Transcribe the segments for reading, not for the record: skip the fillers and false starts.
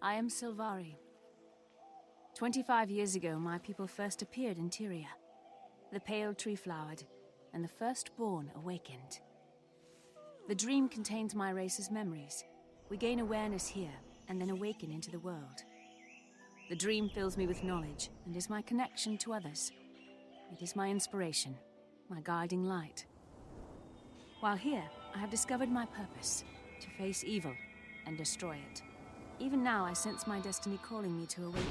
I am Sylvari. 25 years ago, my people first appeared in Tyria. The pale tree flowered, and the firstborn awakened. The dream contains my race's memories. We gain awareness here, and then awaken into the world. The dream fills me with knowledge, and is my connection to others. It is my inspiration, my guiding light. While here, I have discovered my purpose, to face evil and destroy it. Even now, I sense my destiny calling me to awaken.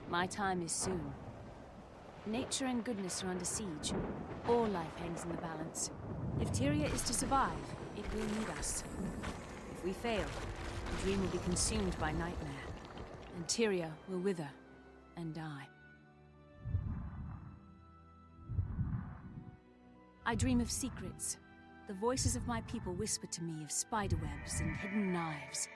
My time is soon. Nature and goodness are under siege. All life hangs in the balance. If Tyria is to survive, it will need us. If we fail, the dream will be consumed by nightmare, and Tyria will wither and die. I dream of secrets. The voices of my people whisper to me of spiderwebs and hidden knives.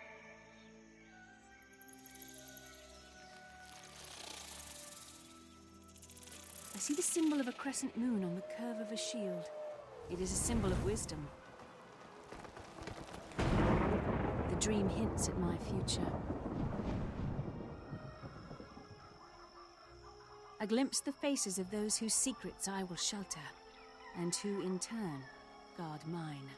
I see the symbol of a crescent moon on the curve of a shield. It is a symbol of wisdom. The dream hints at my future. I glimpse the faces of those whose secrets I will shelter, and who, in turn, guard mine.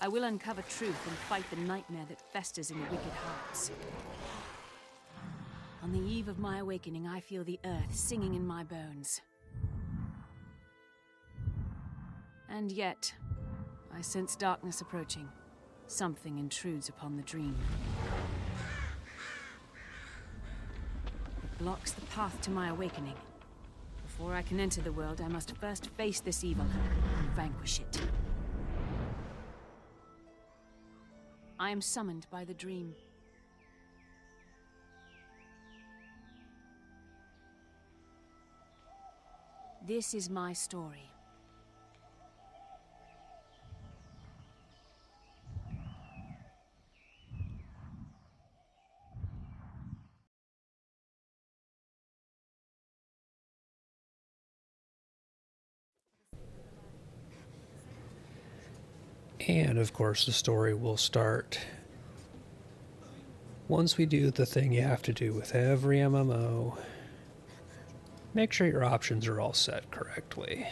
I will uncover truth and fight the nightmare that festers in the wicked hearts. On the eve of my awakening, I feel the earth singing in my bones. And yet, I sense darkness approaching. Something intrudes upon the dream. It blocks the path to my awakening. Before I can enter the world, I must first face this evil and vanquish it. I am summoned by the dream. This is my story. And of course the story will start once we do the thing you have to do with every MMO. Make sure your options are all set correctly.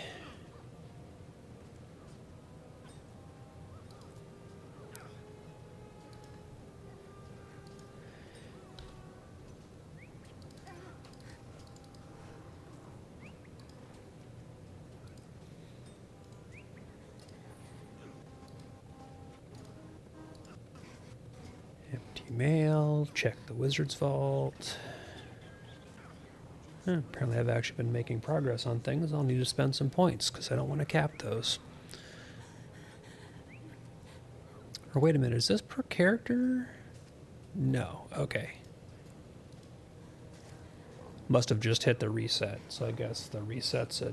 Empty mail, check the wizard's vault. Apparently I've actually been making progress on things. I'll need to spend some points because I don't want to cap those. Or wait a minute, is this per character? No, okay. Must have just hit the reset, so I guess the reset's at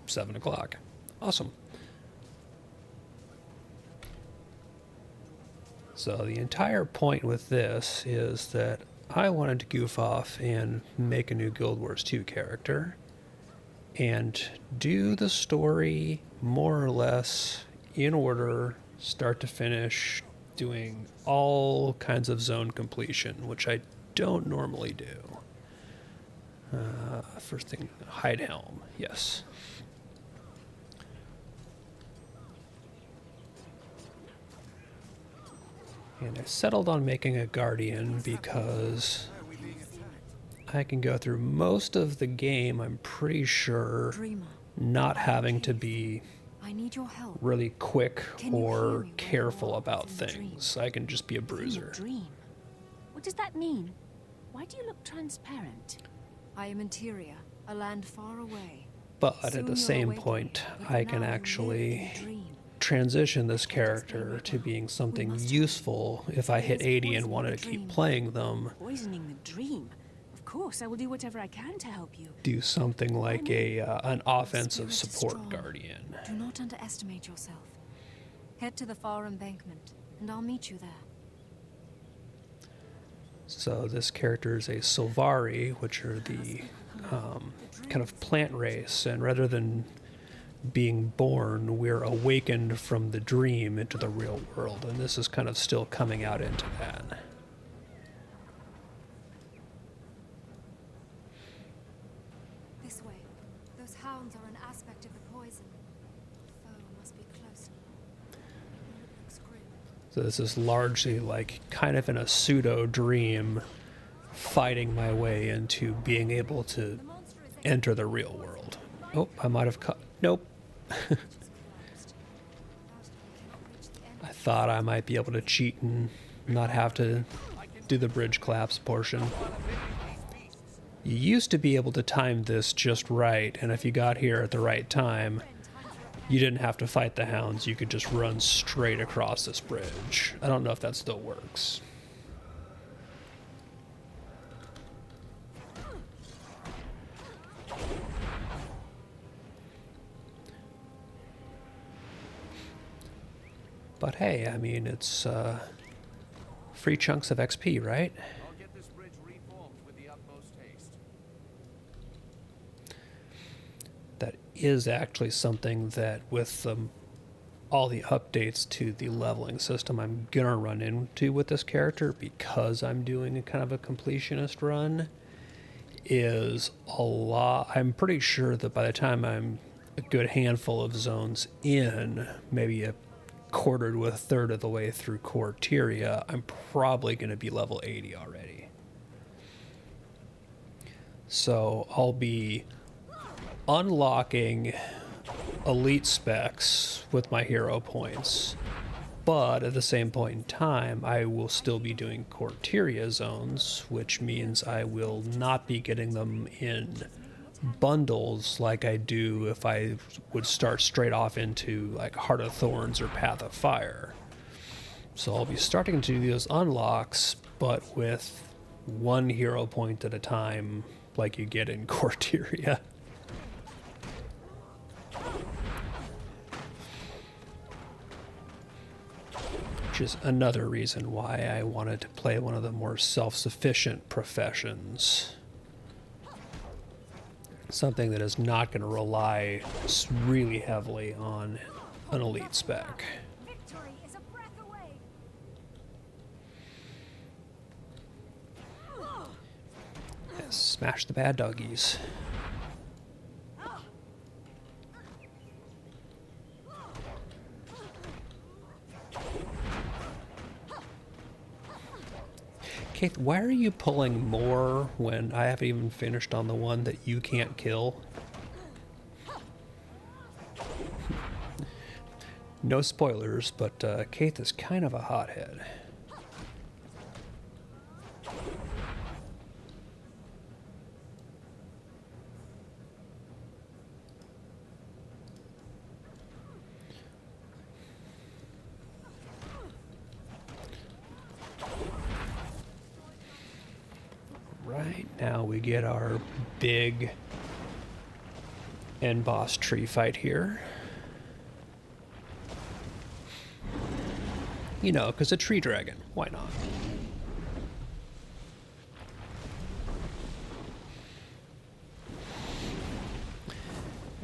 7 o'clock. Awesome. So the entire point with this is that I wanted to goof off and make a new Guild Wars 2 character and do the story more or less in order, start to finish, doing all kinds of zone completion, which I don't normally do. First thing, Hidehelm, yes. And I settled on making a Guardian because I can go through most of the game, I'm pretty sure, not having to be really quick or careful about things. I can just be a bruiser. Dream. What does that mean? Why do you look transparent? I am in Tyria, a land far away. But at the same point, I can actually transition this character to being something useful if I hit 80 and wanted to keep playing them. Poisoning the dream. Of course, I will do whatever I can to help you. Do something like an offensive support guardian. Do not underestimate yourself. Head to the far embankment, and I'll meet you there. So this character is a Sylvari, which are the kind of plant race, and rather than being born, we're awakened from the dream into the real world, and this is kind of still coming out into that. This way. Those hounds are an aspect of the poison. Foe must be close. It looks grim. So this is largely like kind of in a pseudo dream, fighting my way into being able to enter the real world. Oh, I might have cut. Nope. I thought I might be able to cheat and not have to do the bridge collapse portion. You used to be able to time this just right, and if you got here at the right time, you didn't have to fight the hounds. You could just run straight across this bridge. I don't know if that still works. But hey, I mean, it's free chunks of XP, right? I'll get this bridge reformed with the utmost haste. That is actually something that with all the updates to the leveling system I'm gonna run into with this character, because I'm doing a kind of a completionist run, is a lot. I'm pretty sure that by the time I'm a good handful of zones in, maybe a quarter to a third of the way through Corteria, I'm probably going to be level 80 already. So I'll be unlocking elite specs with my hero points, but at the same point in time, I will still be doing Corteria zones, which means I will not be getting them in bundles like I do if I would start straight off into like Heart of Thorns or Path of Fire. So I'll be starting to do those unlocks, but with one hero point at a time, like you get in Corteria. Which is another reason why I wanted to play one of the more self-sufficient professions. Something that is not going to rely really heavily on an elite spec. Victory is a breath away. Smash the bad doggies. Keith, why are you pulling more when I haven't even finished on the one that you can't kill? No spoilers, but Keith is kind of a hothead. Right now we get our big end boss tree fight here. You know, because a tree dragon. Why not?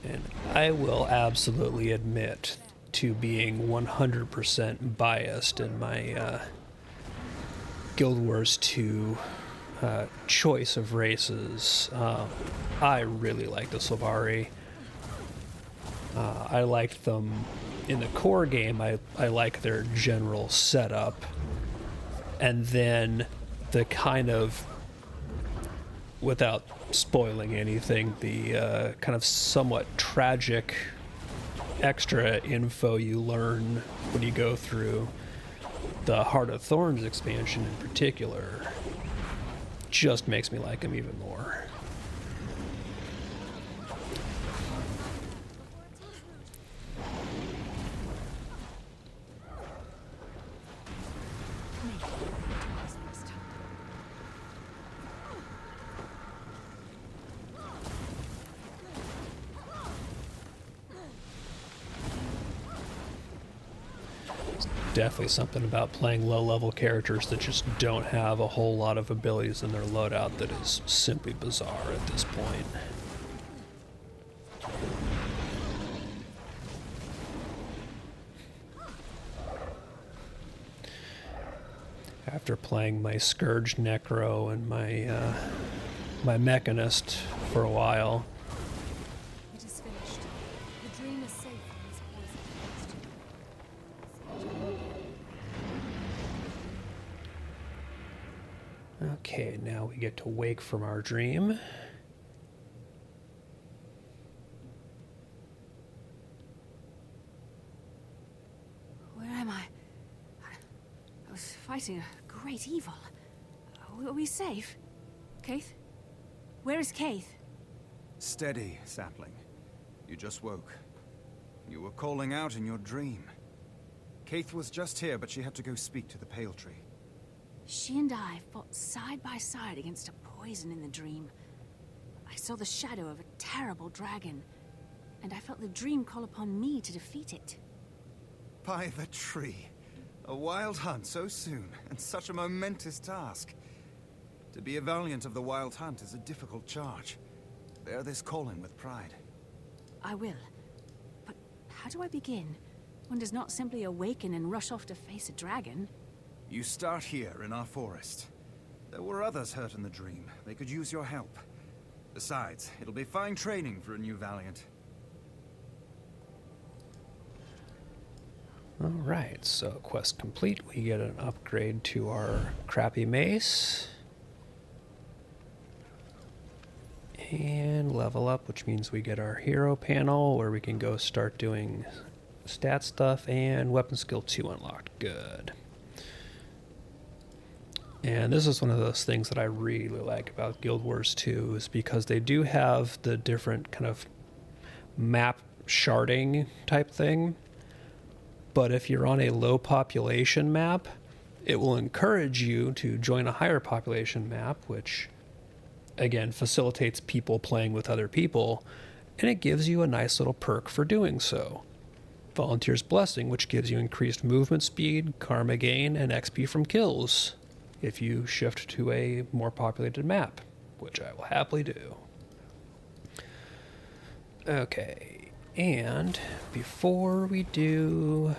And I will absolutely admit to being 100% biased in my Guild Wars 2 choice of races. I really like the Sylvari. I liked them in the core game. I like their general setup, and then the kind of, without spoiling anything, the kind of somewhat tragic extra info you learn when you go through the Heart of Thorns expansion in particular just makes me like him even more. Definitely something about playing low-level characters that just don't have a whole lot of abilities in their loadout that is simply bizarre at this point. After playing my Scourge Necro and my my Mechanist for a while. It is finished. The dream is safe from this poison. Okay, now we get to wake from our dream. Where am I? I was fighting a great evil. Are we safe? Keith? Where is Keith? Steady, sapling. You just woke. You were calling out in your dream. Kaith was just here, but she had to go speak to the Pale Tree. She and I fought side by side against a poison in the dream. I saw the shadow of a terrible dragon, and I felt the dream call upon me to defeat it. By the tree. A wild hunt so soon, and such a momentous task. To be a valiant of the Wild Hunt is a difficult charge. Bear this calling with pride. I will. But how do I begin? One does not simply awaken and rush off to face a dragon. You start here in our forest. There were others hurt in the dream. They could use your help. Besides, it'll be fine training for a new valiant. Alright, so quest complete. We get an upgrade to our crappy mace. And level up, which means we get our hero panel where we can go start doing stat stuff, and weapon skill 2 unlocked. Good. And this is one of those things that I really like about Guild Wars 2 is because they do have the different kind of map sharding type thing. But if you're on a low population map, it will encourage you to join a higher population map, which again facilitates people playing with other people, and it gives you a nice little perk for doing so. Volunteer's Blessing, which gives you increased movement speed, karma gain, and XP from kills if you shift to a more populated map, which I will happily do. Okay, and before we do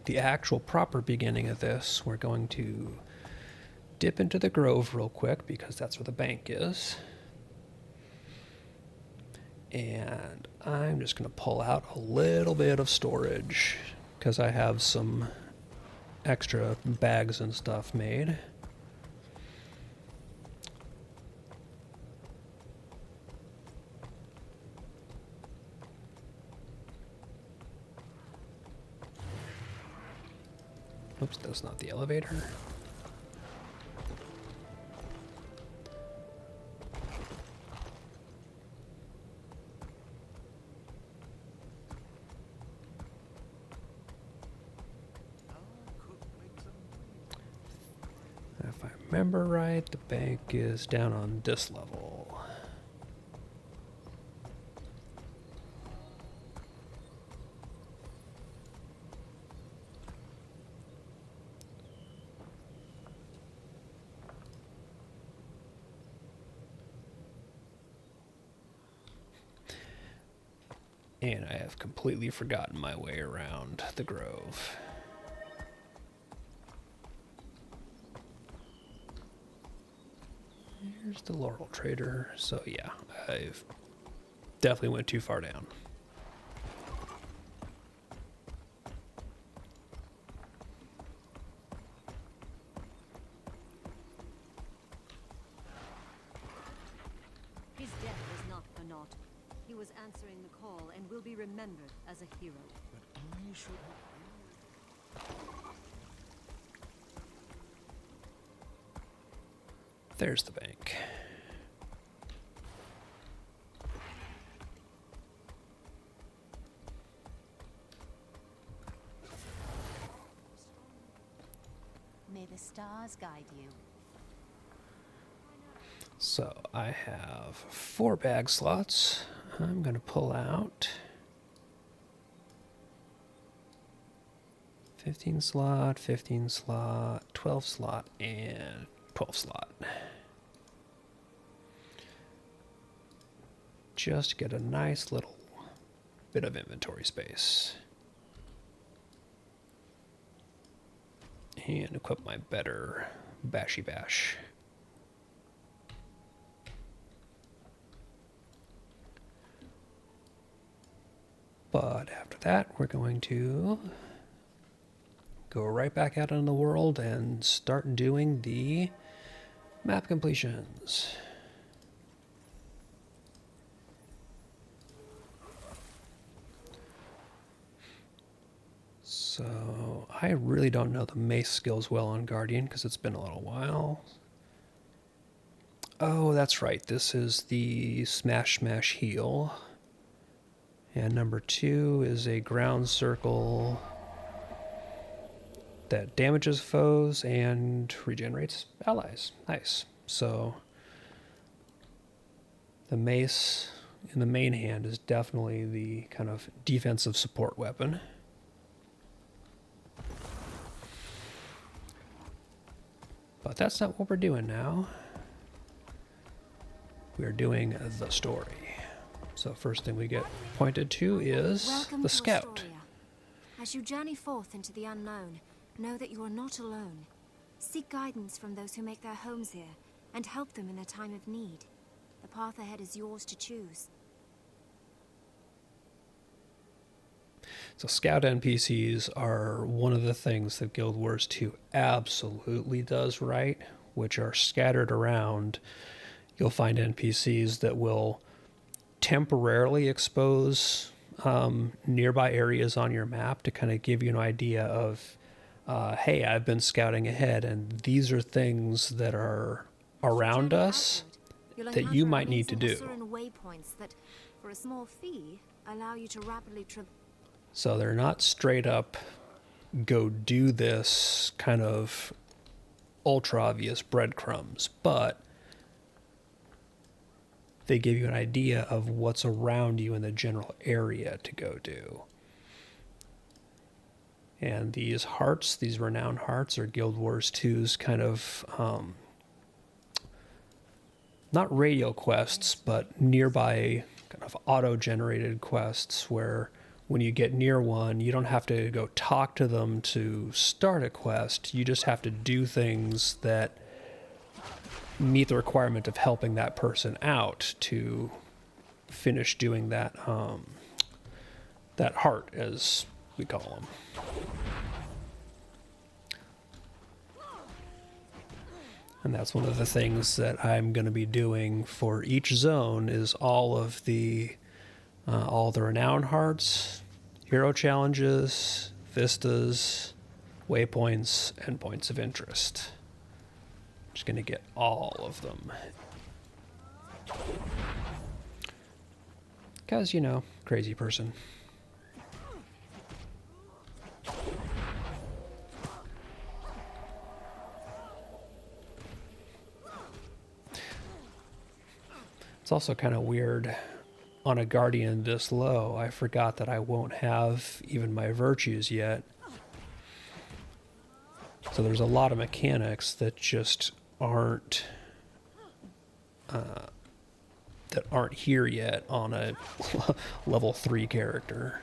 the actual proper beginning of this, we're going to dip into the grove real quick because that's where the bank is. And I'm just going to pull out a little bit of storage because I have some extra bags and stuff made. Oops, that's not the elevator. If I remember right, the bank is down on this level. And I have completely forgotten my way around the grove. Here's the Laurel Trader. So yeah, I've definitely went too far down. His death was not for naught. He was answering the call and will be remembered as a hero. But I should have... There's the bank. May the stars guide you. So I have 4 bag slots. I'm going to pull out 15 slot, 15 slot, 12 slot, and 12 slot. Just get a nice little bit of inventory space. And equip my better bashy bash. But after that, we're going to go right back out in the world and start doing the map completions. So I really don't know the mace skills well on Guardian because it's been a little while. Oh, that's right. This is the Smash Smash Heal. And number 2 is a ground circle that damages foes and regenerates allies. Nice. So the mace in the main hand is definitely the kind of defensive support weapon. But that's not what we're doing now. We're doing the story. So first thing we get pointed to is Welcome the to scout. Astoria. As you journey forth into the unknown, know that you are not alone. Seek guidance from those who make their homes here, and help them in their time of need. The path ahead is yours to choose. So scout NPCs are one of the things that Guild Wars 2 absolutely does right, which are scattered around. You'll find NPCs that will temporarily expose nearby areas on your map to kind of give you an idea of, hey, I've been scouting ahead, and these are things that are around us that you might need to do. Waypoints that, for a small fee, allow you to rapidly So they're not straight up go do this kind of ultra obvious breadcrumbs, but they give you an idea of what's around you in the general area to go do. And these hearts, these renowned hearts, are Guild Wars 2's kind of, not radio quests, but nearby kind of auto-generated quests where when you get near one, you don't have to go talk to them to start a quest. You just have to do things that meet the requirement of helping that person out to finish doing that that heart, as we call them. And that's one of the things that I'm going to be doing for each zone is all the renowned hearts, hero challenges, vistas, waypoints, and points of interest. Just going to get all of them. Because, you know, crazy person. It's also kind of weird on a Guardian this low. I forgot that I won't have even my virtues yet. So there's a lot of mechanics that just aren't here yet on a level 3 character.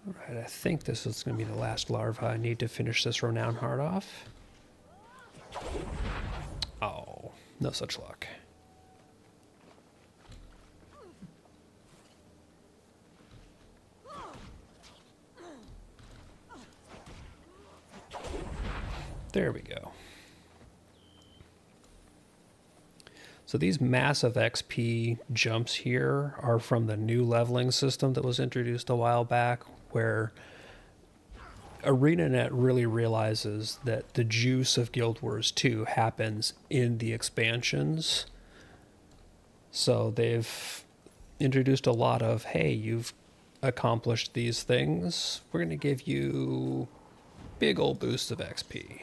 Alright, I think this is going to be the last larva. I need to finish this renowned heart off. Oh, no such luck. There we go. So these massive XP jumps here are from the new leveling system that was introduced a while back, where ArenaNet really realizes that the juice of Guild Wars 2 happens in the expansions. So they've introduced a lot of, hey, you've accomplished these things. We're going to give you big old boosts of XP,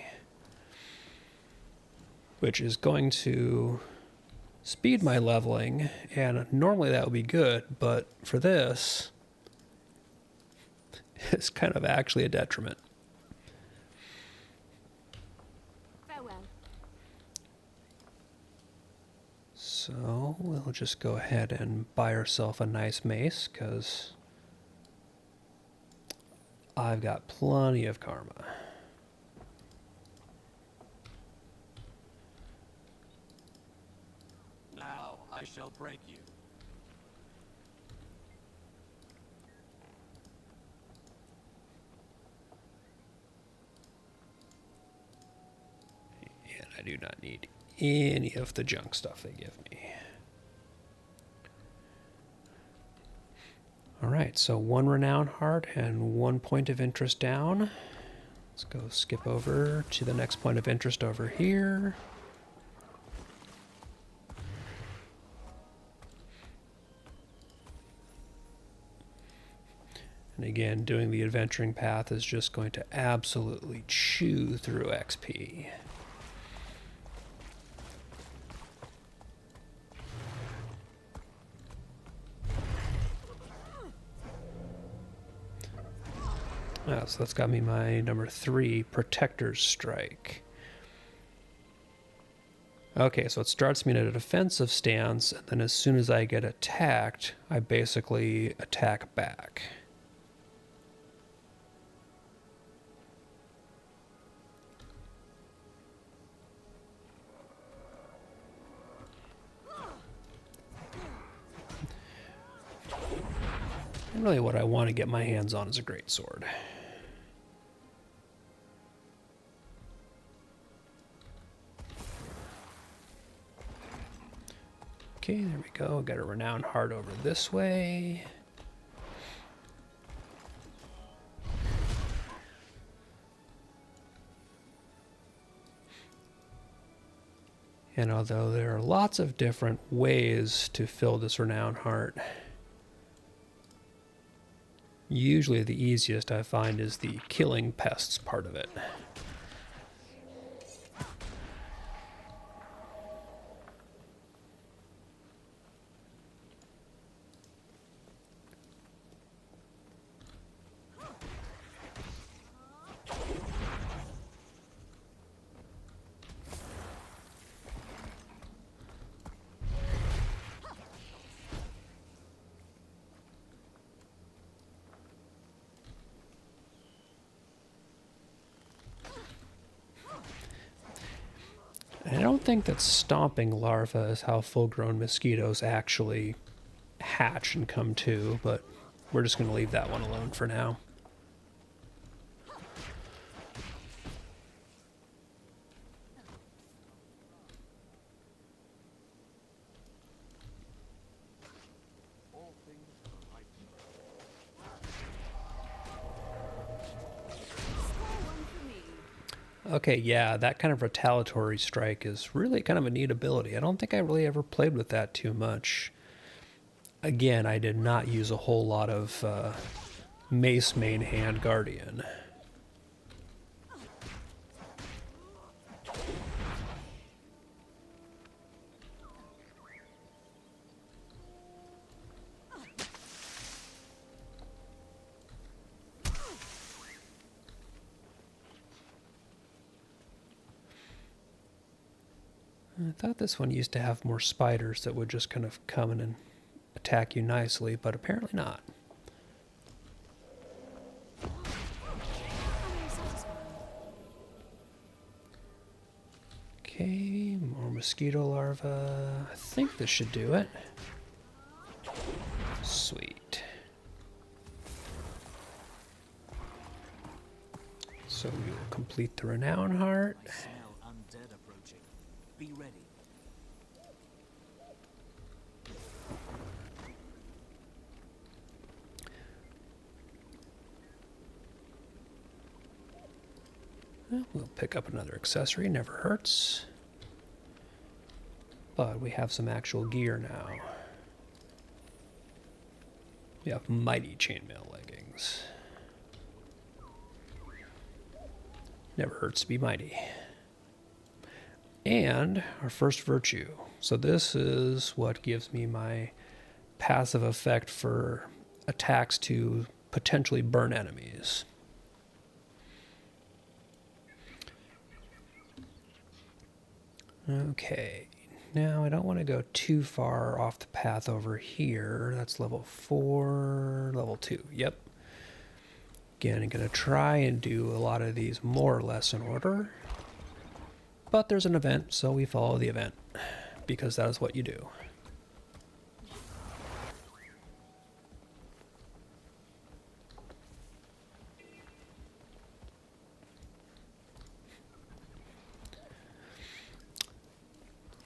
which is going to speed my leveling, and normally that would be good, but for this, it's kind of actually a detriment. Farewell. So we'll just go ahead and buy ourselves a nice mace, because I've got plenty of karma. Now I shall break you. And I do not need any of the junk stuff they give me. Alright, so 1 renown heart and 1 point of interest down. Let's go skip over to the next point of interest over here. And again, doing the adventuring path is just going to absolutely chew through XP. So that's got me my number 3, Protector's Strike. Okay, so it starts me in a defensive stance, and then as soon as I get attacked, I basically attack back. And really what I want to get my hands on is a greatsword. Okay, there we go. Got a renowned heart over this way. And although there are lots of different ways to fill this renowned heart, usually the easiest I find is the killing pests part of it. I don't think that stomping larvae is how full-grown mosquitoes actually hatch and come to, but we're just going to leave that one alone for now. Okay, yeah, that kind of retaliatory strike is really kind of a neat ability. I don't think I really ever played with that too much. Again, I did not use a whole lot of Mace main hand Guardian. I thought this one used to have more spiders that would just kind of come in and attack you nicely, but apparently not. Okay, more mosquito larvae. I think this should do it. Sweet. So we will complete the Renown Heart. I smell undead approaching. Be ready. Well, we'll pick up another accessory, never hurts. But we have some actual gear now. We have mighty chainmail leggings. Never hurts to be mighty. And our first virtue. So this is what gives me my passive effect for attacks to potentially burn enemies. Okay, now I don't want to go too far off the path over here. That's level 4, level 2, yep. Again, I'm going to try and do a lot of these more or less in order. But there's an event, so we follow the event, because that is what you do.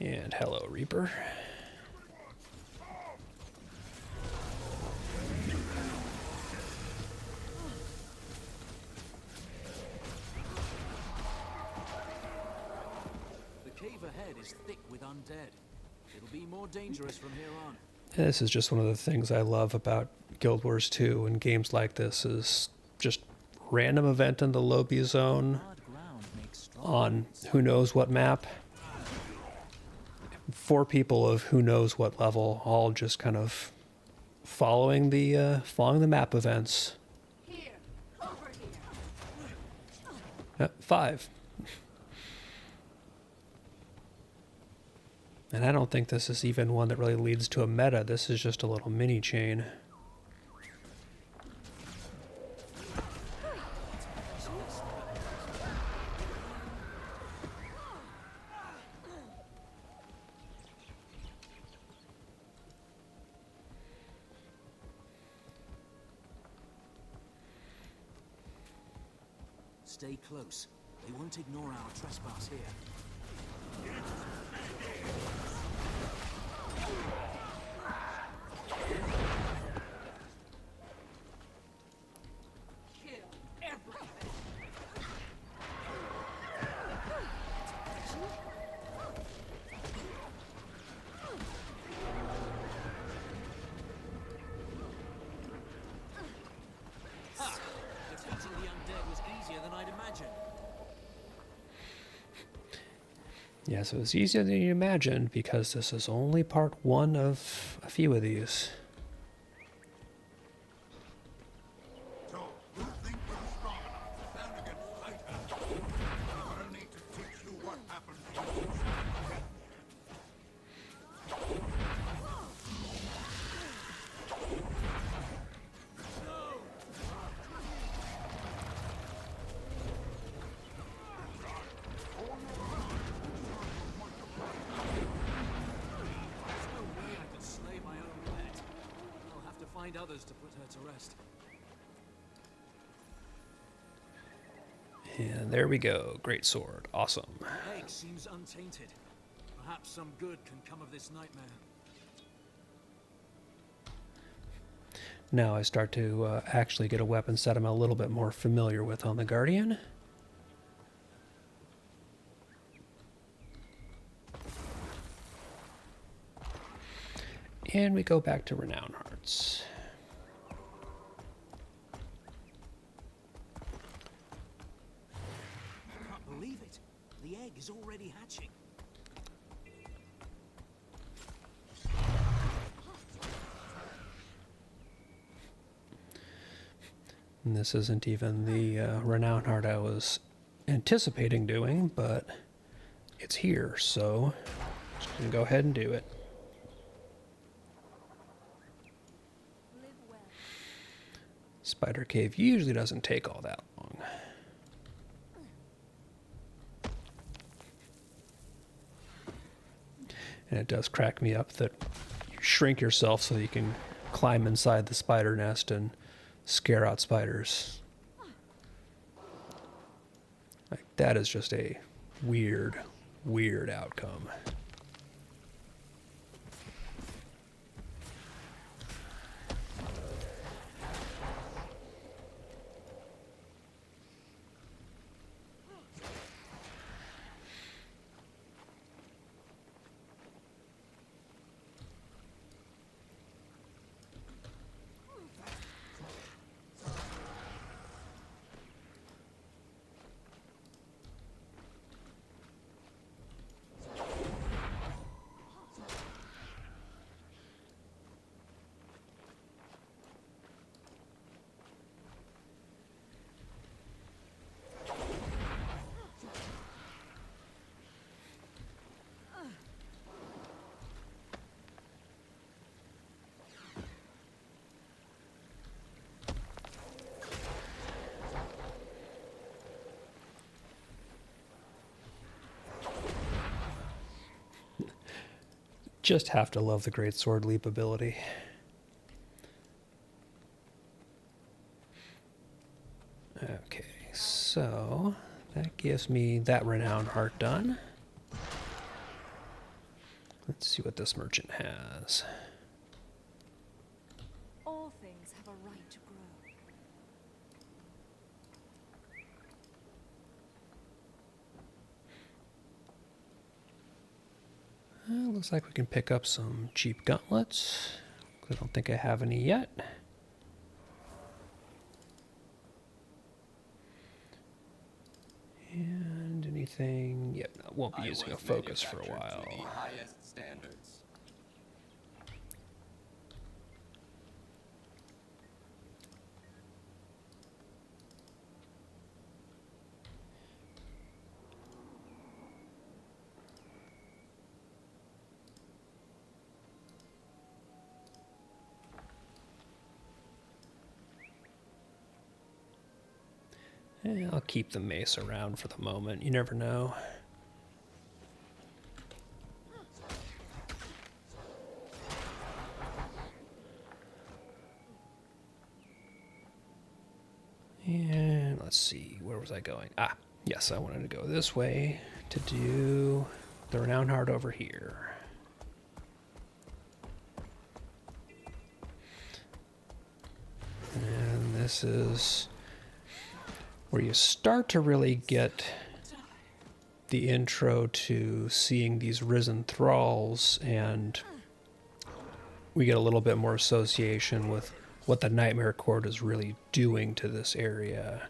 And hello, Reaper. The cave ahead is thick with undead. It'll be more dangerous from here on. This is just one of the things I love about Guild Wars 2 and games like this is just random event in the Lobby Zone Hard ground makes strong on winds. who knows what map. 4 people of who knows what level, all just kind of following the map events. Here, over here. 5. And I don't think this is even one that really leads to a meta. This is just a little mini chain. Stay close. They won't ignore our trespass here. Defeating the undead was easier than I'd imagined. Yes, it was easier than you imagined because this is only part 1 of a few of these. So, you think we're strong enough to stand against Titan? I need to teach you what happens when you There's no way I could slay my own pet. I'll have to find others to put her to rest. And there we go. Great sword. Awesome. The egg seems untainted. Perhaps some good can come of this nightmare. Now I start to actually get a weapon set I'm a little bit more familiar with on the Guardian. And we go back to Renown Hearts. I can't believe it. The egg is already hatching. And this isn't even the Renown Heart I was anticipating doing, but it's here, so just gonna go ahead and do it. Spider Cave usually doesn't take all that long. And it does crack me up that you shrink yourself so that you can climb inside the spider nest and scare out spiders. Like, that is just a weird, weird outcome. just have to love the Great Sword Leap ability. Okay, so that gives me that Renowned Heart done. Let's see what this merchant has. All things have a right to grow. Looks like we can pick up some cheap gauntlets. I don't think I have any yet. And anything? Yep, no, won't be using a focus for a while. I'll keep the mace around for the moment. You never know. And let's see, where was I going? Ah, yes, I wanted to go this way to do the Renowned Heart over here. And this is where you start to really get the intro to seeing these risen thralls, and we get a little bit more association with what the Nightmare Court is really doing to this area.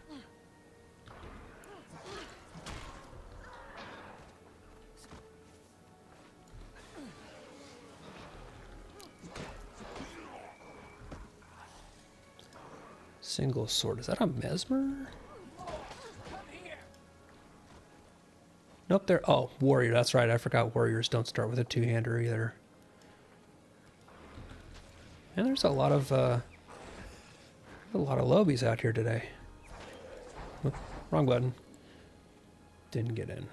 Single sword. Is that a Mesmer? Nope, they're... Oh, warrior. That's right. I forgot warriors don't start with a two-hander either. And there's a lot of lobies out here today. Oh, wrong button. Didn't get in.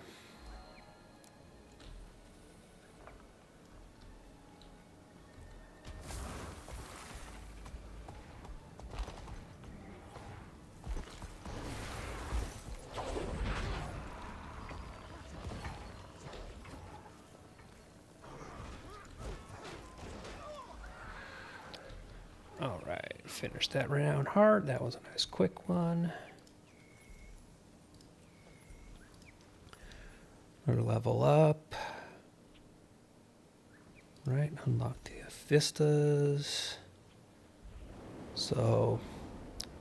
All right, finished that Renowned Heart. That was a nice quick one. Another level up. Right, unlock the Vistas. So,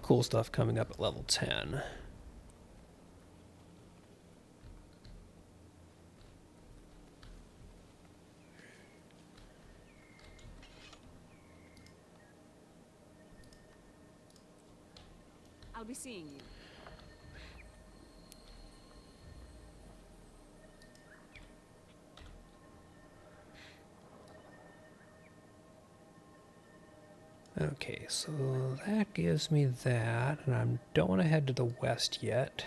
cool stuff coming up at level 10. I'll be seeing you. Okay, so that gives me that, and I don't want to head to the west yet.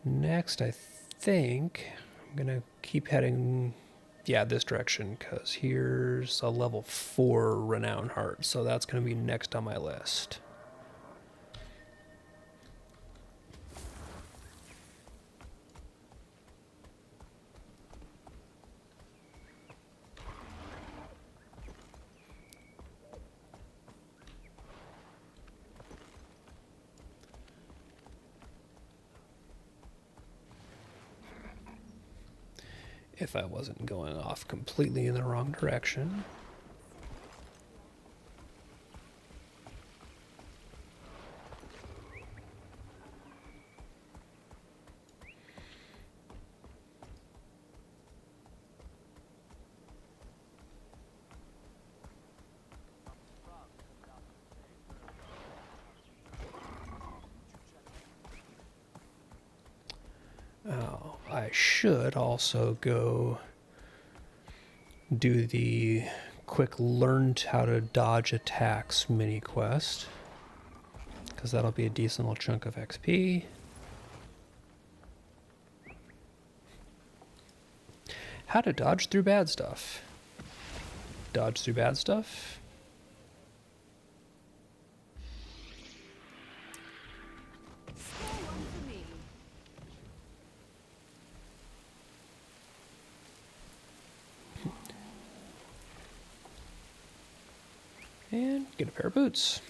Next, I think I'm going to keep heading, yeah, this direction, because here's a level 4 Renowned Heart, so that's going to be next on my list. If I wasn't going off completely in the wrong direction. Oh, I should also go do the quick learn how to dodge attacks mini quest, because that'll be a decent little chunk of XP. How to dodge through bad stuff. Dodge through bad stuff. Score one for me. And get a pair of boots.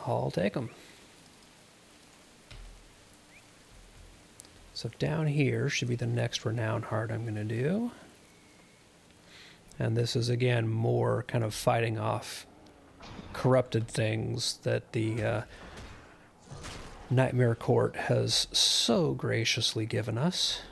I'll take them. So down here should be the next renown heart I'm going to do. And this is, again, more kind of fighting off corrupted things that the Nightmare Court has so graciously given us.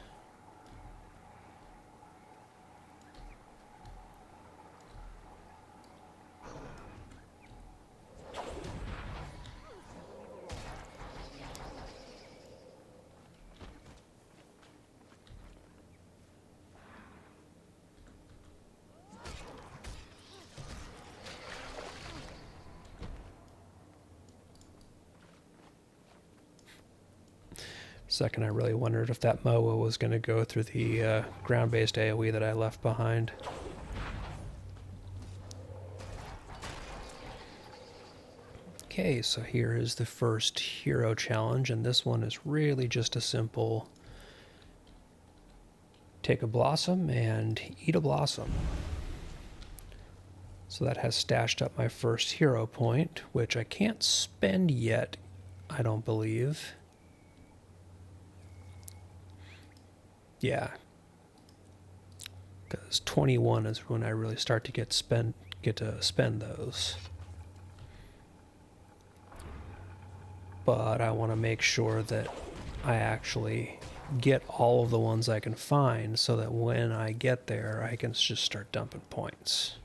Second, I really wondered if that Moa was going to go through the ground-based AoE that I left behind. Okay, so here is the first hero challenge, and this one is really just a simple take a blossom and eat a blossom. So that has stashed up my first hero point, which I can't spend yet, I don't believe. Yeah, because 21 is when I really start to get to spend those. But I want to make sure that I actually get all of the ones I can find, so that when I get there, I can just start dumping points.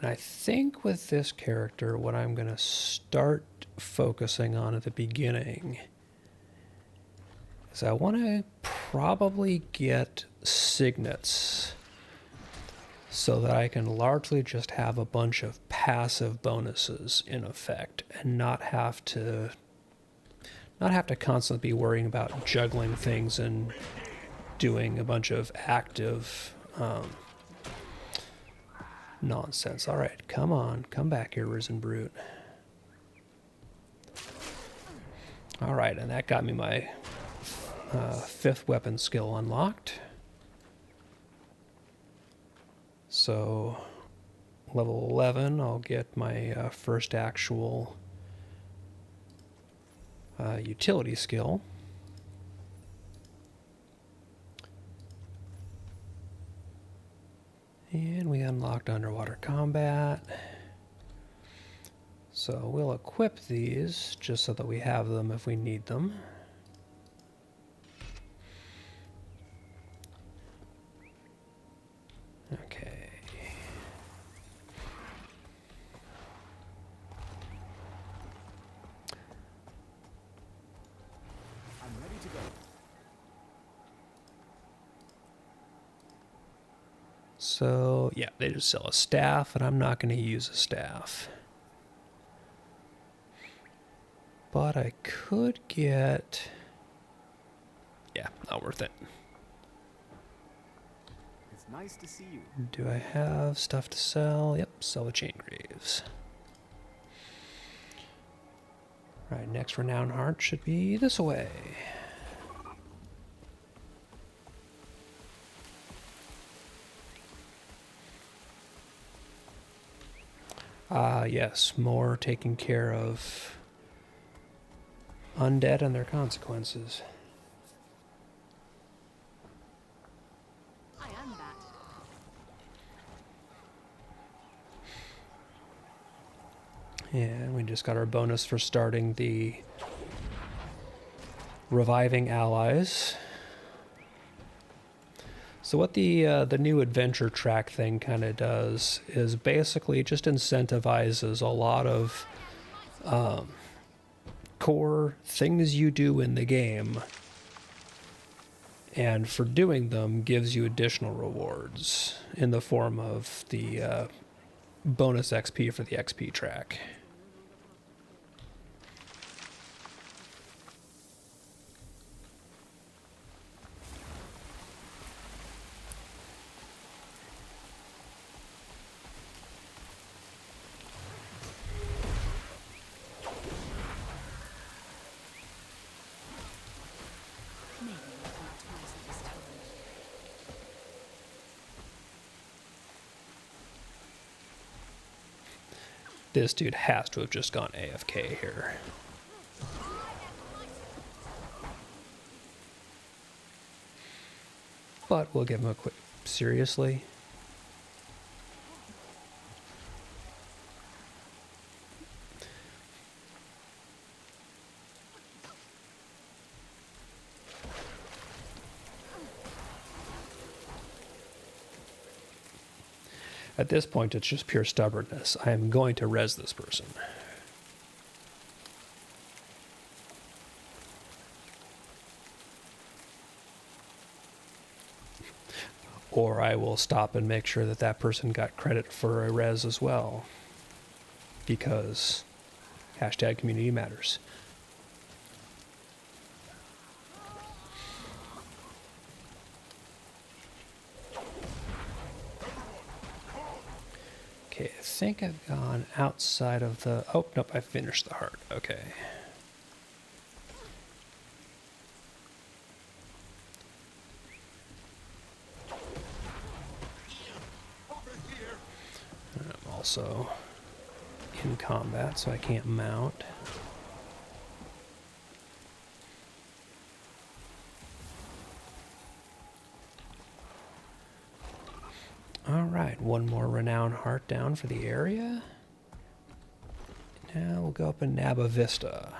And I think with this character, what I'm going to start focusing on at the beginning is I want to probably get signets so that I can largely just have a bunch of passive bonuses in effect and not have to constantly be worrying about juggling things and doing a bunch of active nonsense. All right, come on. Come back here, Risen Brute. All right, and that got me my 5th weapon skill unlocked. So, level 11, I'll get my first actual utility skill. And we unlocked underwater combat. So we'll equip these just so that we have them if we need them. Okay. I'm ready to go. So, yeah, they just sell a staff, and I'm not going to use a staff. But I could get... Yeah, not worth it. It's nice to see you. Do I have stuff to sell? Yep, sell the chain graves. Right, next renown heart should be this way. Yes, more taking care of undead and their consequences. I am that. And we just got our bonus for starting the reviving allies. So what the new adventure track thing kind of does is basically just incentivizes a lot of core things you do in the game, and for doing them gives you additional rewards in the form of the bonus XP for the XP track. Maybe not twice at this time. This dude has to have just gone AFK here. But we'll give him a quick... Seriously? At this point, it's just pure stubbornness. I am going to res this person. Or I will stop and make sure that that person got credit for a res as well. Because hashtag community matters. Okay, I think I've gone outside of the... Oh, nope, I finished the heart. Okay. I'm also in combat, so I can't mount. Alright, one more renown heart down for the area. Now we'll go up in Naba Vista.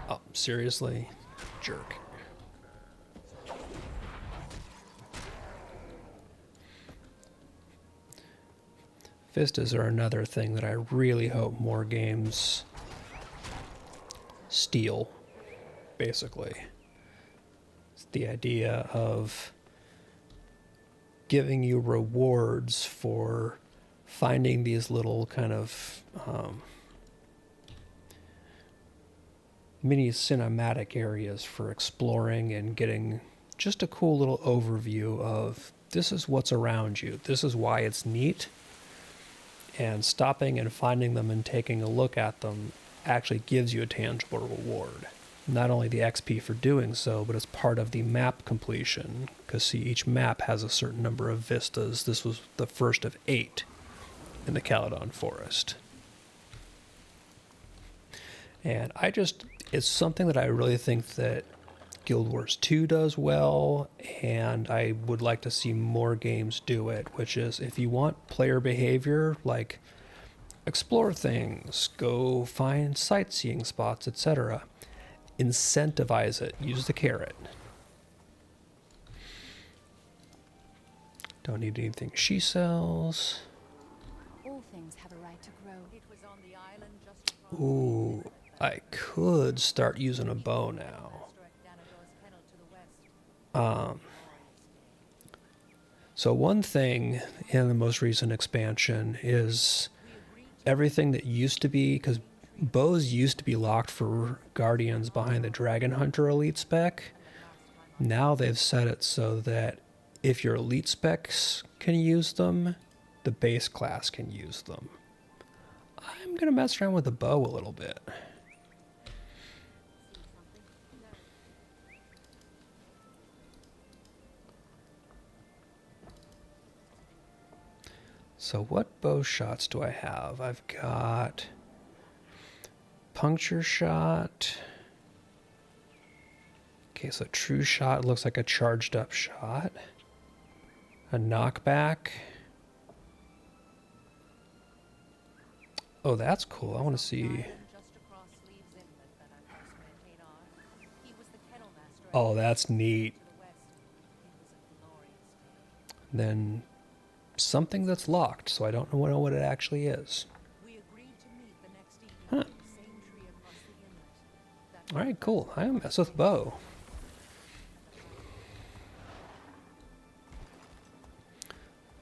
Oh, seriously? Jerk. Vistas are another thing that I really hope more games steal, basically. It's the idea of giving you rewards for finding these little kind of mini cinematic areas for exploring and getting just a cool little overview of this is what's around you, this is why it's neat. And stopping and finding them and taking a look at them actually gives you a tangible reward. Not only the XP for doing so, but it's part of the map completion. Because see, each map has a certain number of vistas. This was the first of 8 in the Caledon Forest. And it's something that I really think that Guild Wars 2 does well, and I would like to see more games do it, which is if you want player behavior, like explore things, go find sightseeing spots, etc., incentivize it. Use the carrot. Don't need anything she sells. All things have a right to grow. It was on the island just across Ooh, I could start using a bow now. So one thing in the most recent expansion is everything that used to be, because bows used to be locked for Guardians behind the Dragon Hunter elite spec. Now they've set it so that if your elite specs can use them, the base class can use them. I'm going to mess around with the bow a little bit. So what bow shots do I have? I've got puncture shot. Okay, so true shot looks like a charged up shot. A knockback. Oh, that's cool. I want to see. Oh, that's neat. Then something that's locked, so I don't know what it actually is. Huh. Alright, cool. I don't mess with bow.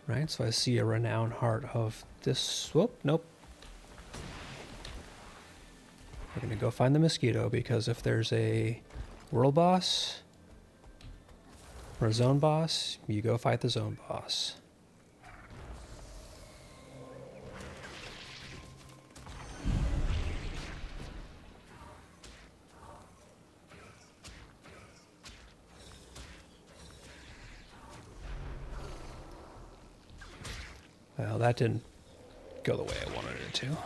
Right, so I see a renowned heart of this. Whoop, nope. We're gonna go find the mosquito, because if there's a world boss or a zone boss, you go fight the zone boss. Well, that didn't go the way I wanted it to.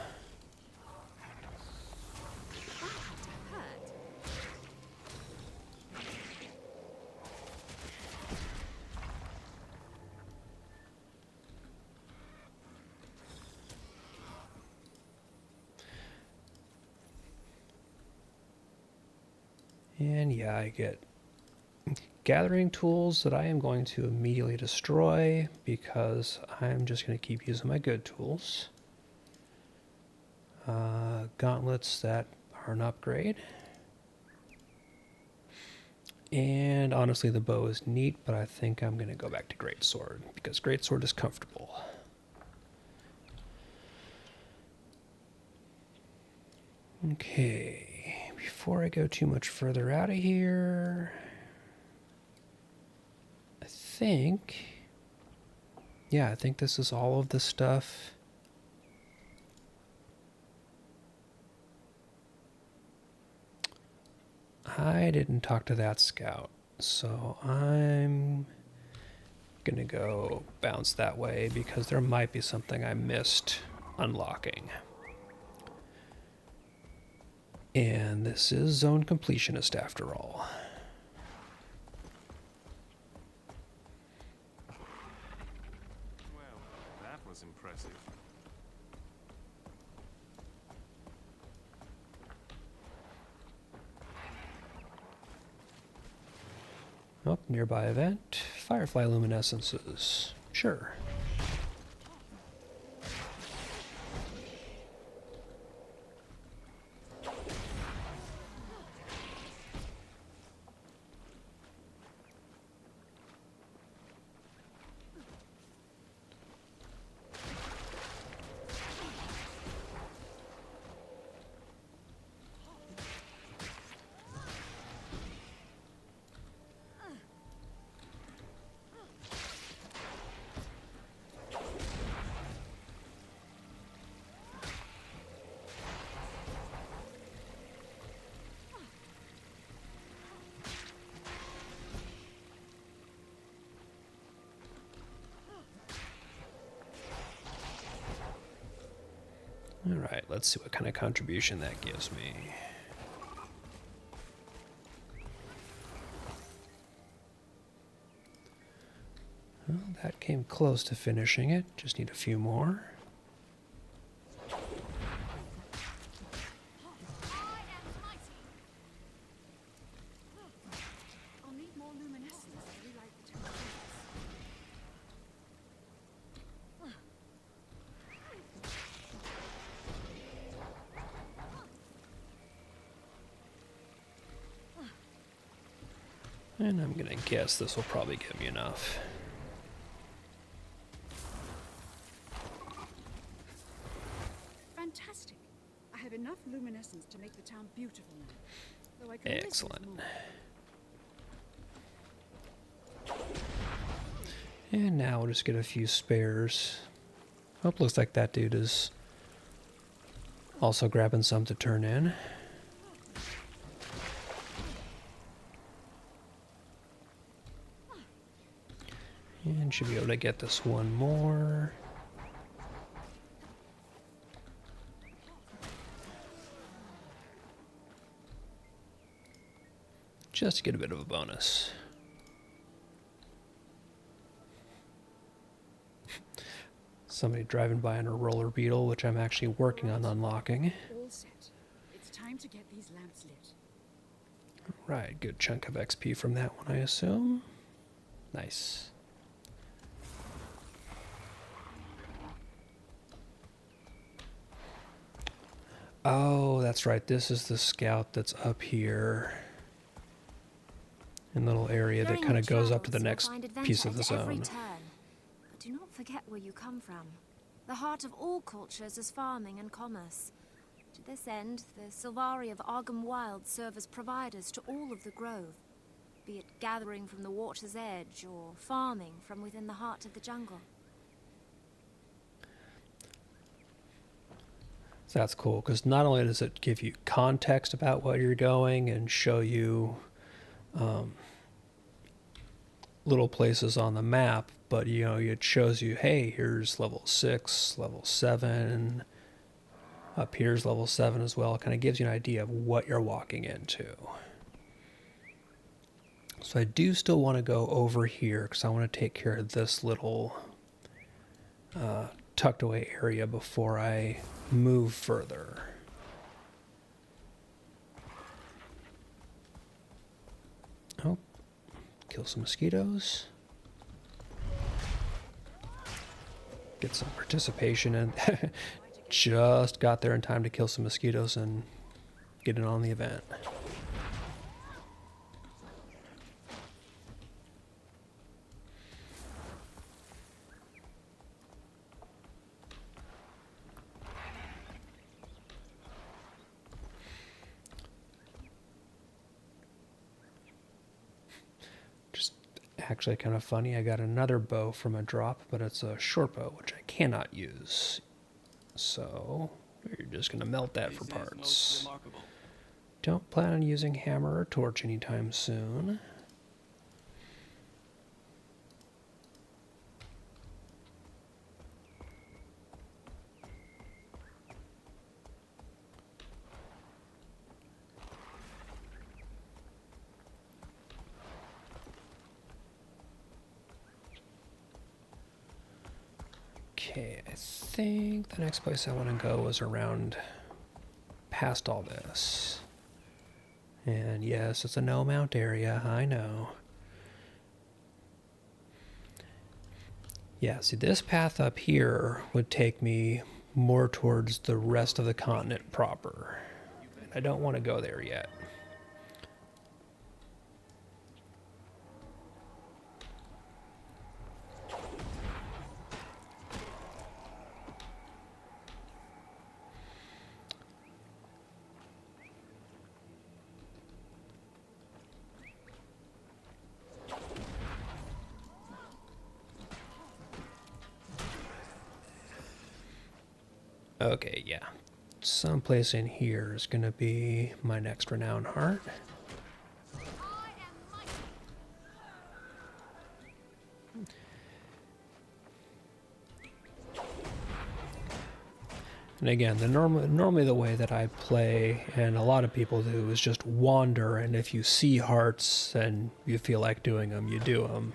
And yeah, I get gathering tools that I am going to immediately destroy, because I'm just going to keep using my good tools. Gauntlets that are an upgrade. And honestly, the bow is neat, but I think I'm going to go back to Greatsword, because Greatsword is comfortable. Okay, before I go too much further out of here, I think this is all of the stuff. I didn't talk to that scout, so I'm gonna go bounce that way, because there might be something I missed unlocking. And this is Zone Completionist after all. Well, that was impressive. Oh, nearby event. Firefly luminescences. Sure. Alright, let's see what kind of contribution that gives me. Well, that came close to finishing it. Just need a few more. I'll need more luminescence to relight the temple. And I'm gonna guess this will probably give me enough. Fantastic. I have enough luminescence to make the town beautiful now. Though I can always use Excellent. more. And now we'll just get a few spares. Oh, looks like that dude is also grabbing some to turn in. And should be able to get this one more. Just to get a bit of a bonus. Somebody driving by on a roller beetle, which I'm actually working on unlocking. All set. It's time to get these lamps lit. Right, good chunk of XP from that one, I assume. Nice. Oh, that's right. This is the scout that's up here. In the little area that During kind your of goes up to the travels, you'll next find adventure piece of the at every zone. turn. Do not forget where you come from. The heart of all cultures is farming and commerce. To this end, the Sylvari of Argham Wild serve as providers to all of the Grove, be it gathering from the water's edge or farming from within the heart of the jungle. So that's cool, because not only does it give you context about what you're doing and show you little places on the map, but you know, it shows you, hey, here's level 6, level 7, up here's level 7 as well. It kind of gives you an idea of what you're walking into. So I do still want to go over here because I want to take care of this little tucked away area before I move further. Oh, kill some mosquitoes. Get some participation in. Just got there in time to kill some mosquitoes and get in on the event. Actually kind of funny, I got another bow from a drop, but it's a short bow, which I cannot use. So we're just going to melt that for parts. Don't plan on using hammer or torch anytime soon. Okay, I think the next place I want to go is around past all this. And yes, it's a no mount area, I know. Yeah, see, this path up here would take me more towards the rest of the continent proper. And I don't want to go there yet. Okay, yeah. Someplace in here is going to be my next renown heart. And again, normally the way that I play, and a lot of people do, is just wander, and if you see hearts and you feel like doing them, you do them.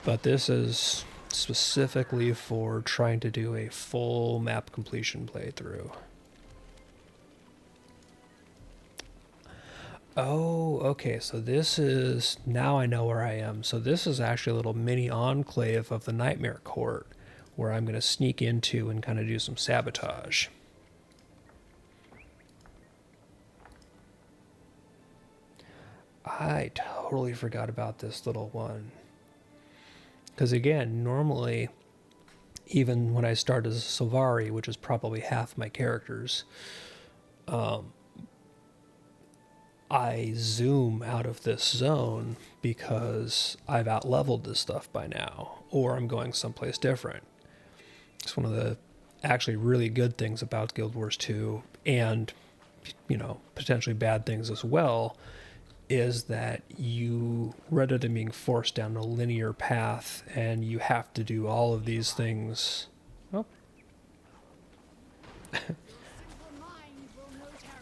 But this is specifically for trying to do a full map completion playthrough. Oh, okay, so this is, now I know where I am. So this is actually a little mini enclave of the Nightmare Court, where I'm going to sneak into and kind of do some sabotage. I totally forgot about this little one. Because again, normally, even when I start as a Sylvari, which is probably half my characters, I zoom out of this zone because I've out-leveled this stuff by now, or I'm going someplace different. It's one of the actually really good things about Guild Wars 2, and, you know, potentially bad things as well, is that you, rather than being forced down a linear path and you have to do all of these things. Oh.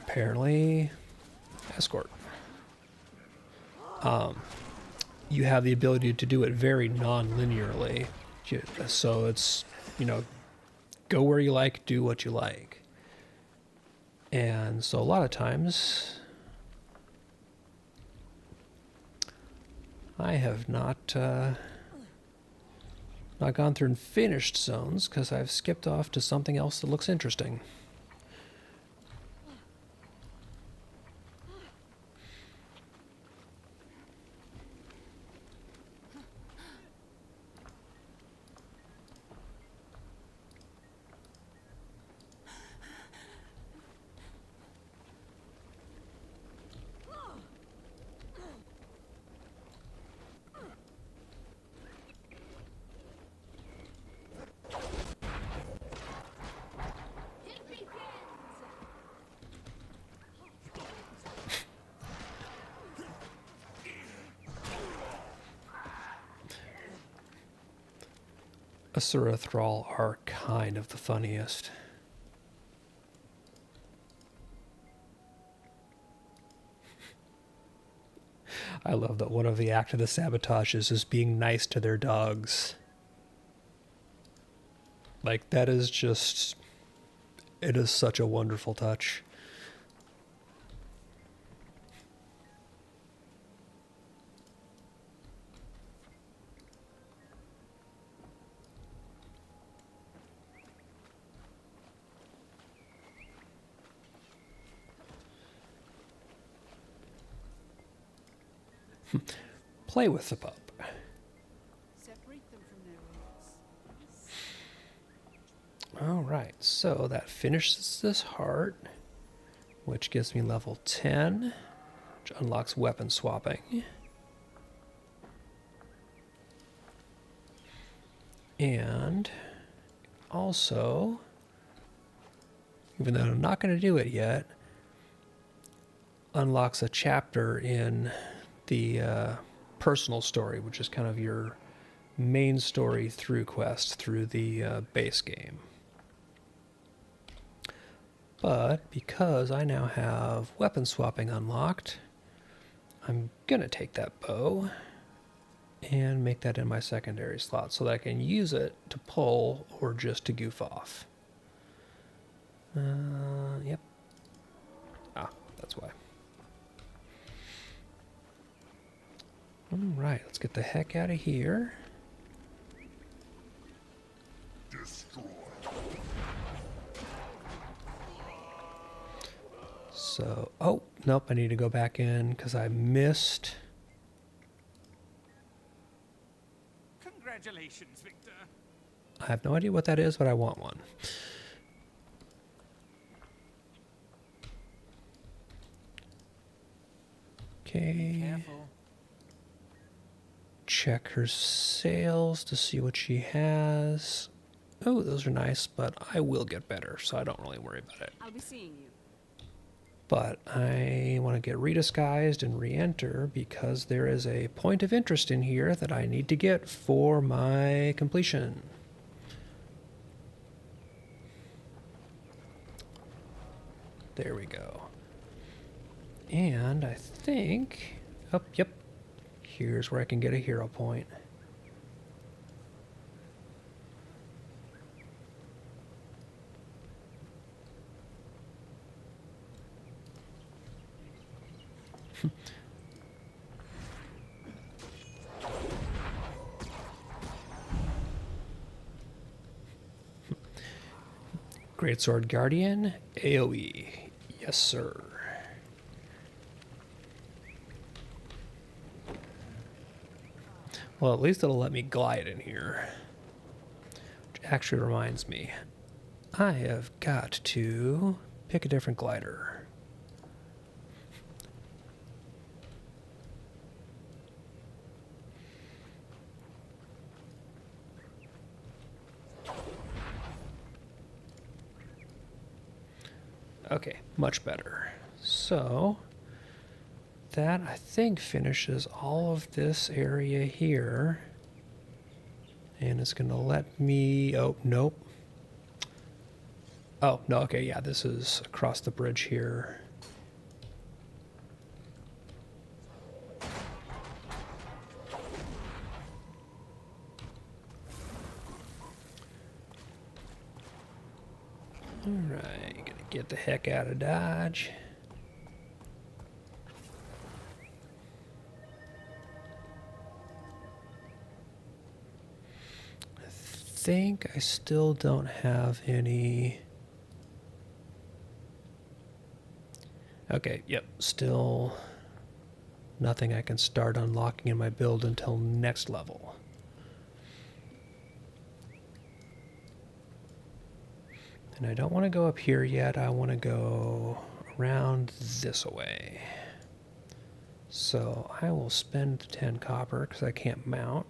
Apparently, escort. You have the ability to do it very non-linearly. So it's, you know, go where you like, do what you like. And so a lot of times I have not gone through and finished zones because I've skipped off to something else that looks interesting. Asura Thrall are kind of the funniest. I love that one of the act of the sabotages is being nice to their dogs. Like, that is just... It is such a wonderful touch. Play with the pup. Separate them from their roots. Alright, so that finishes this heart, which gives me level 10, which unlocks weapon swapping. And also, even though I'm not going to do it yet, unlocks a chapter in the personal story, which is kind of your main story through quest through the base game. But because I now have weapon swapping unlocked, I'm gonna take that bow and make that in my secondary slot so that I can use it to pull or just to goof off. Yep. Ah, that's why. Alright, let's get the heck out of here. Destroy. So, oh, nope, I need to go back in because I missed. Congratulations, Victor. I have no idea what that is, but I want one. Okay. Careful. Check her sales to see what she has. Oh, those are nice, but I will get better, so I don't really worry about it. I'll be seeing you. But I want to get redisguised and re-enter because there is a point of interest in here that I need to get for my completion. There we go. And I think... Oh, yep. Here's where I can get a hero point. Greatsword Guardian, AoE. Yes, sir. Well, at least it'll let me glide in here. Which actually reminds me, I have got to pick a different glider. Okay, much better. So, that I think finishes all of this area here. And it's going to let me... Oh, nope. Oh, no, okay, yeah, this is across the bridge here. Alright, gonna get the heck out of Dodge. I think I still don't have any... Okay, yep, still nothing I can start unlocking in my build until next level. And I don't want to go up here yet, I want to go around this way. So I will spend the 10 copper because I can't mount.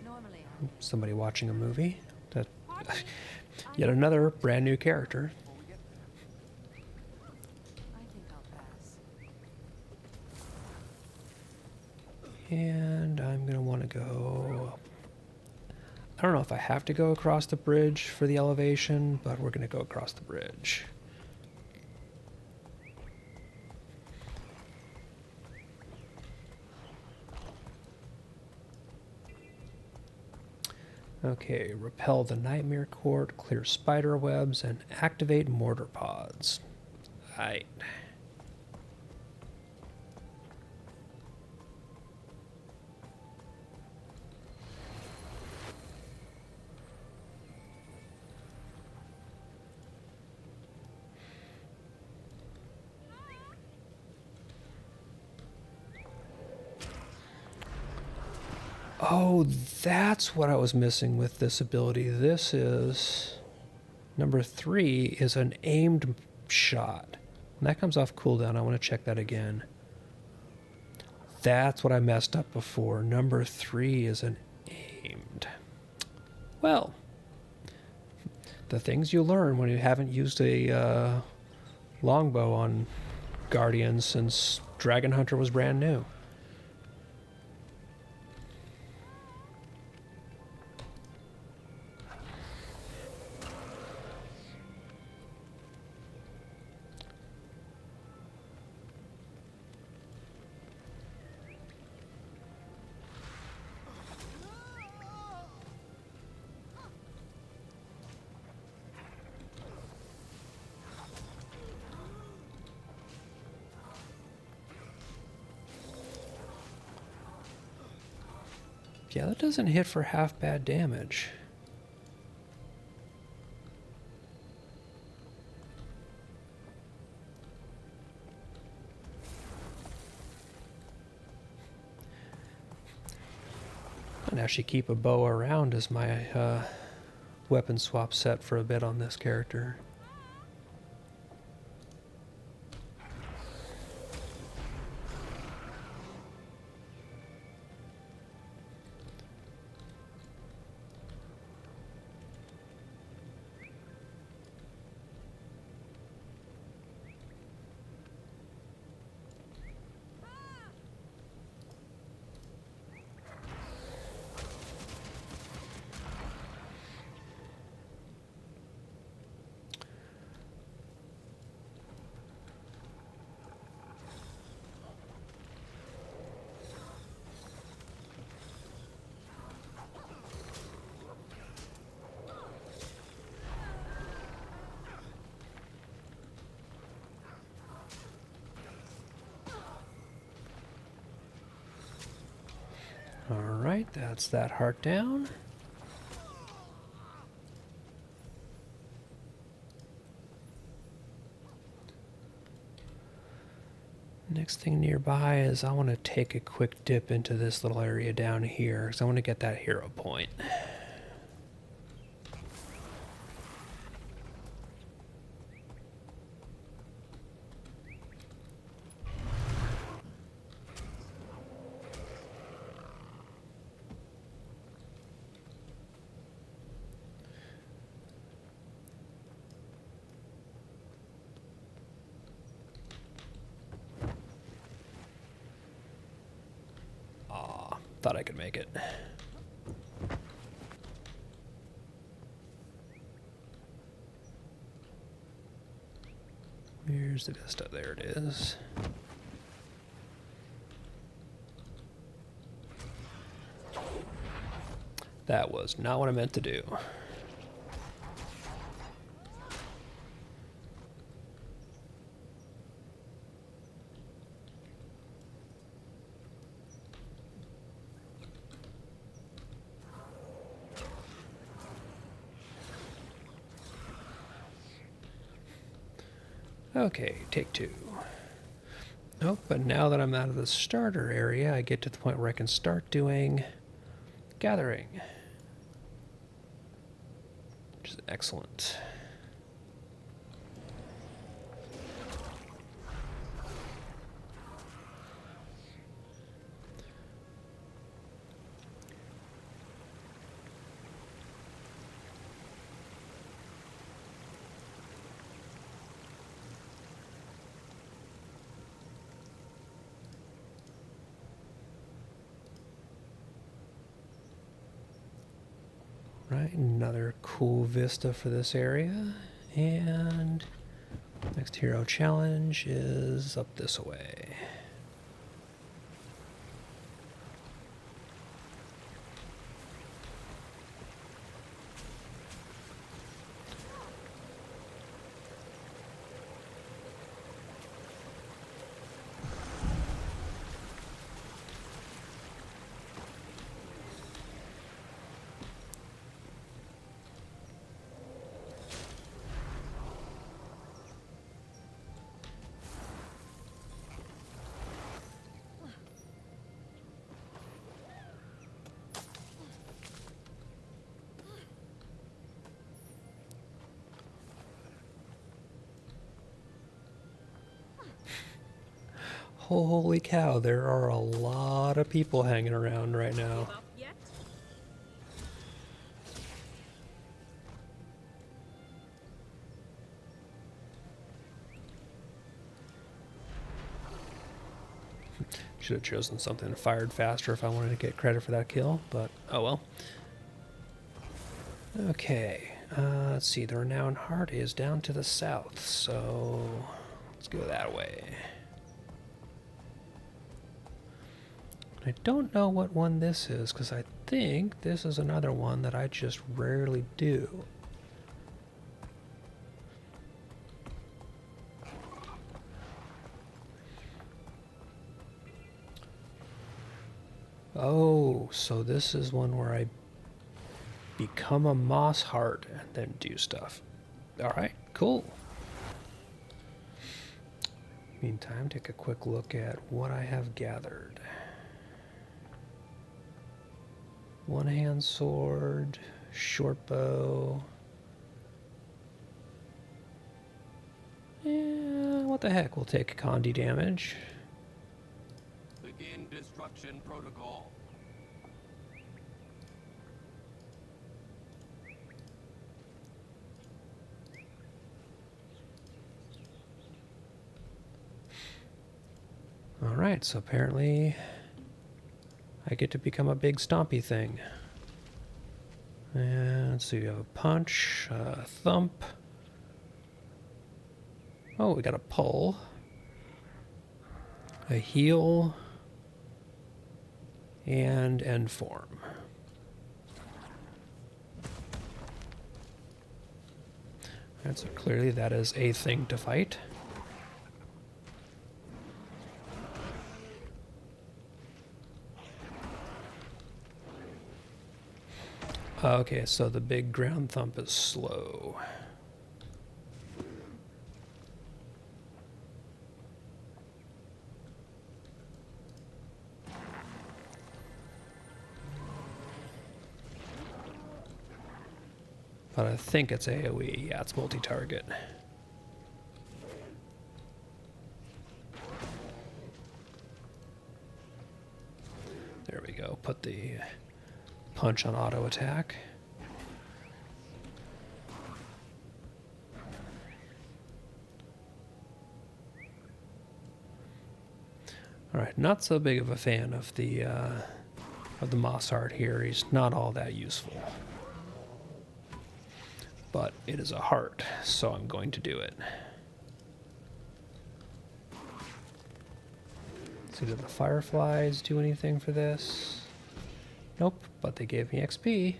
Normally, Somebody watching a movie. That, yet another brand new character. I think I'll pass. And I'm going to want to go... I don't know if I have to go across the bridge for the elevation, but we're going to go across the bridge. Okay, repel the Nightmare Court, clear spider webs, and activate mortar pods. Right. Oh, that's what I was missing with this ability. This is... Number 3 is an aimed shot. When that comes off cooldown, I want to check that again. That's what I messed up before. Number 3 is an aimed. Well, the things you learn when you haven't used a longbow on Guardians since Dragon Hunter was brand new. Yeah, that doesn't hit for half bad damage. I'll actually keep a bow around as my weapon swap set for a bit on this character. Alright, that's that heart down. Next thing nearby is I want to take a quick dip into this little area down here because I want to get that hero point. Thought I could make it. Here's the vista. There it is. That was not what I meant to do. Okay, take 2. Oh, but now that I'm out of the starter area, I get to the point where I can start doing gathering, which is excellent. Right, another cool vista for this area. And next hero challenge is up this way. Holy cow, there are a lot of people hanging around right now. Should have chosen something that fired faster if I wanted to get credit for that kill, but oh well. Okay, let's see, the Renowned Heart is down to the south, so let's go that way. I don't know what one this is, because I think this is another one that I just rarely do. Oh, so this is one where I become a Moss Heart and then do stuff. Alright, cool. Meantime, take a quick look at what I have gathered. One-hand sword, short bow. Yeah, what the heck, we'll take Condi damage. Begin destruction protocol. Alright, so apparently I get to become a big stompy thing. And so you have a punch, a thump. Oh, we got a pull. A heal. And end form. And so clearly that is a thing to fight. Okay, so the big ground thump is slow. But I think it's AoE. Yeah, it's multi-target. There we go. Put the punch on auto attack. Alright, not so big of a fan of the Moss Heart here. He's not all that useful. But it is a heart, so I'm going to do it. See, do the fireflies do anything for this? Nope, but they gave me XP.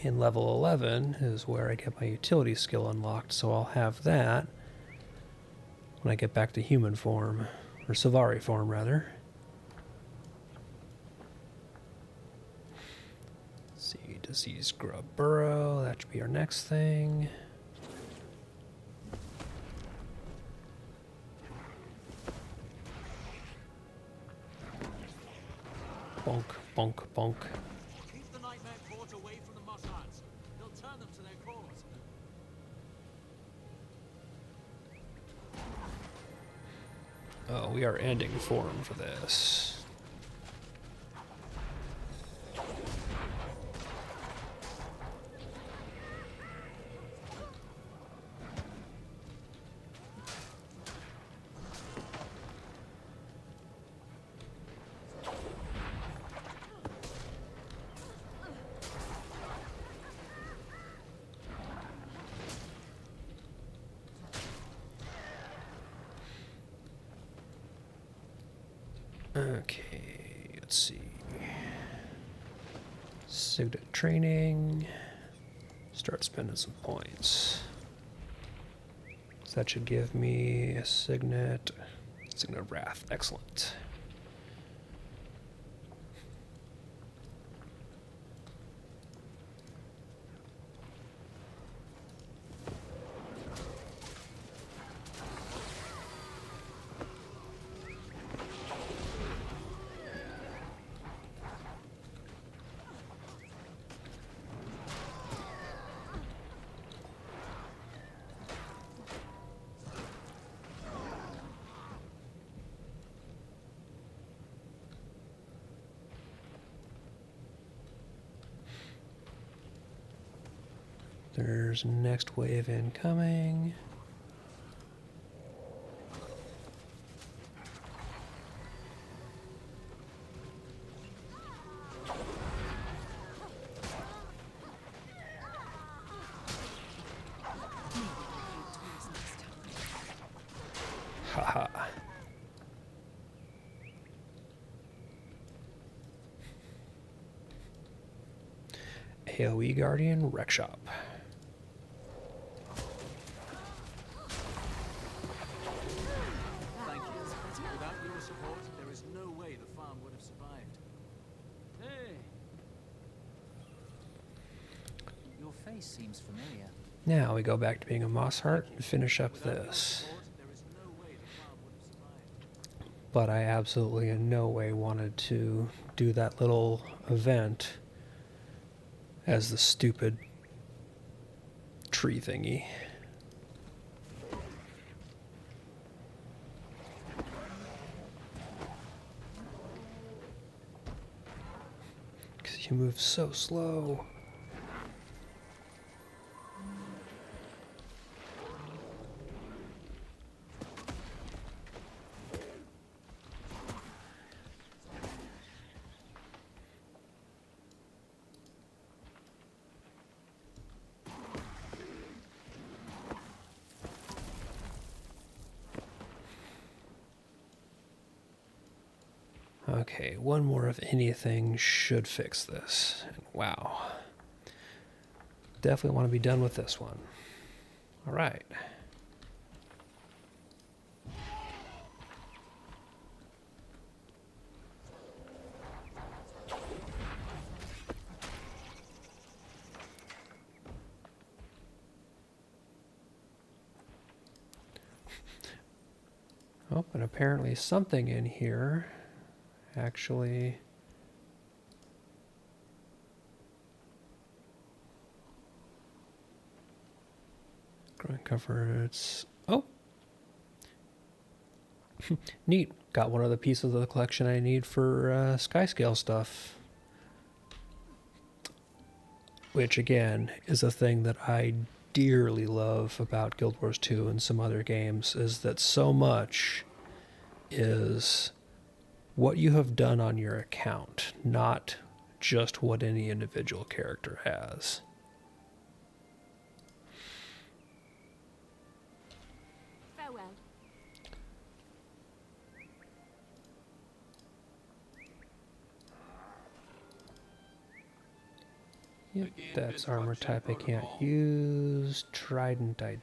And level 11 is where I get my utility skill unlocked, so I'll have that when I get back to human form, or Sylvari form, rather. Let's see, Disease Grub Burrow, that should be our next thing. Bonk, bonk, bonk. Keep the Nightmare Court away from the Mossards. They'll turn them to their cause. Oh, we are ending form for this. Okay, let's see. Signet training. Start spending some points. So that should give me a Signet of Wrath. Excellent. There's next wave incoming. Haha. AoE Guardian Wreck Shop. Thank you. Without your support, there is no way the farm would have survived. Hey! Your face seems familiar. Now we go back to being a Moss Heart and finish up this. There is no way the farm would have survived. But I absolutely in no way wanted to do that little event as the stupid tree thingy. Because you move so slow. Okay, one more of anything should fix this. Wow. Definitely want to be done with this one. All right. Oh, and apparently something in here actually growing comforts. Oh, neat. Got one of the pieces of the collection I need for Skyscale stuff, which again is a thing that I dearly love about Guild Wars 2 and some other games, is that so much is what you have done on your account, not just what any individual character has. Farewell. Yep, that's armor type I can't use. Trident I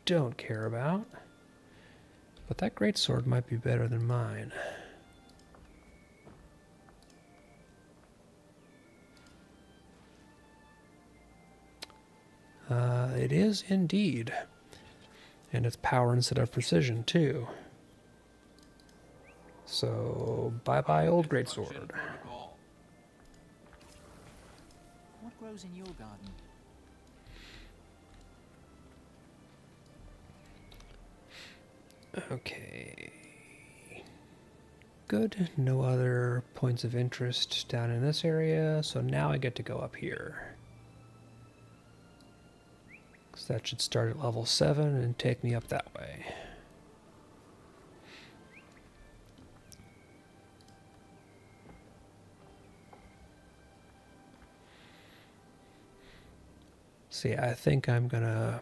don't care about. But that greatsword might be better than mine. It is indeed. And it's power instead of precision, too. So, bye-bye old greatsword. What grows in your garden? Okay. Good. No other points of interest down in this area, so now I get to go up here. So that should start at level 7 and take me up that way. See, I think I'm gonna...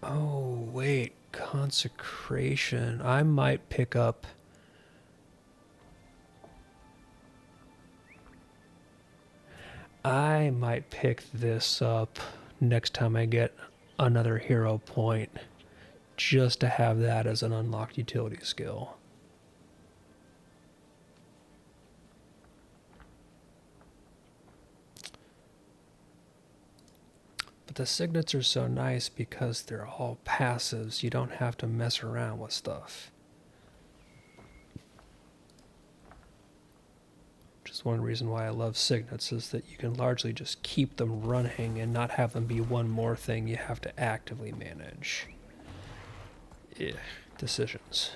Oh, wait. Consecration. I might pick up I might pick this up next time I get another hero point, just to have that as an unlocked utility skill. But the signets are so nice because they're all passives. You don't have to mess around with stuff. Which is one reason why I love signets, is that you can largely just keep them running and not have them be one more thing you have to actively manage. Yeah, decisions.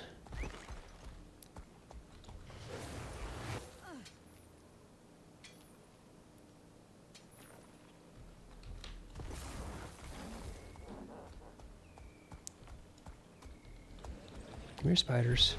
Come here, spiders.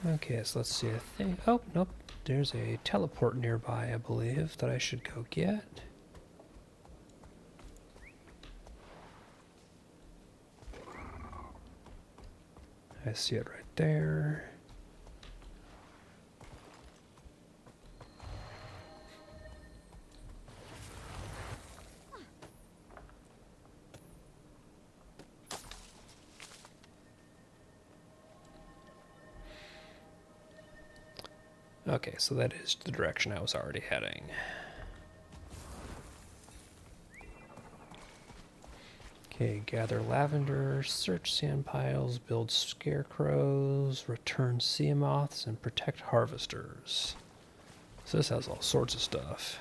Okay, so let's see. I think. Oh, nope. There's a teleport nearby, I believe, that I should go get. I see it right there. Okay, so that is the direction I was already heading. Okay, gather lavender, search sand piles, build scarecrows, return sea moths, and protect harvesters. So this has all sorts of stuff.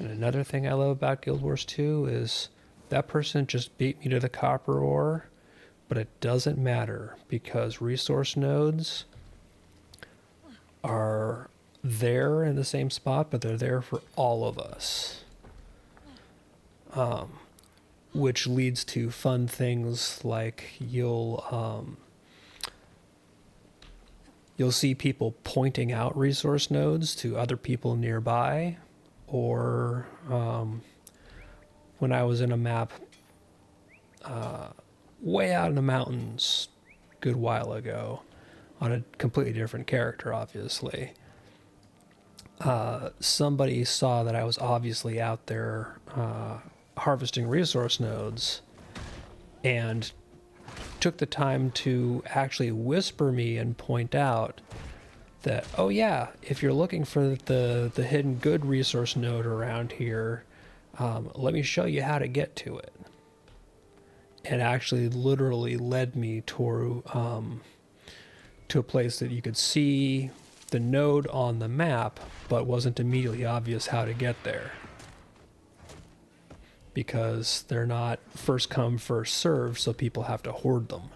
And another thing I love about Guild Wars 2 is that person just beat me to the copper ore, but it doesn't matter because resource nodes are there in the same spot, but they're there for all of us. Which leads to fun things like you'll see people pointing out resource nodes to other people nearby. Or when I was in a map way out in the mountains a good while ago, on a completely different character, obviously, somebody saw that I was obviously out there harvesting resource nodes and took the time to actually whisper me and point out that, oh yeah, if you're looking for the hidden good resource node around here, let me show you how to get to it. And actually literally led me to a place that you could see the node on the map, but wasn't immediately obvious how to get there. Because they're not first come, first served, so people have to hoard them.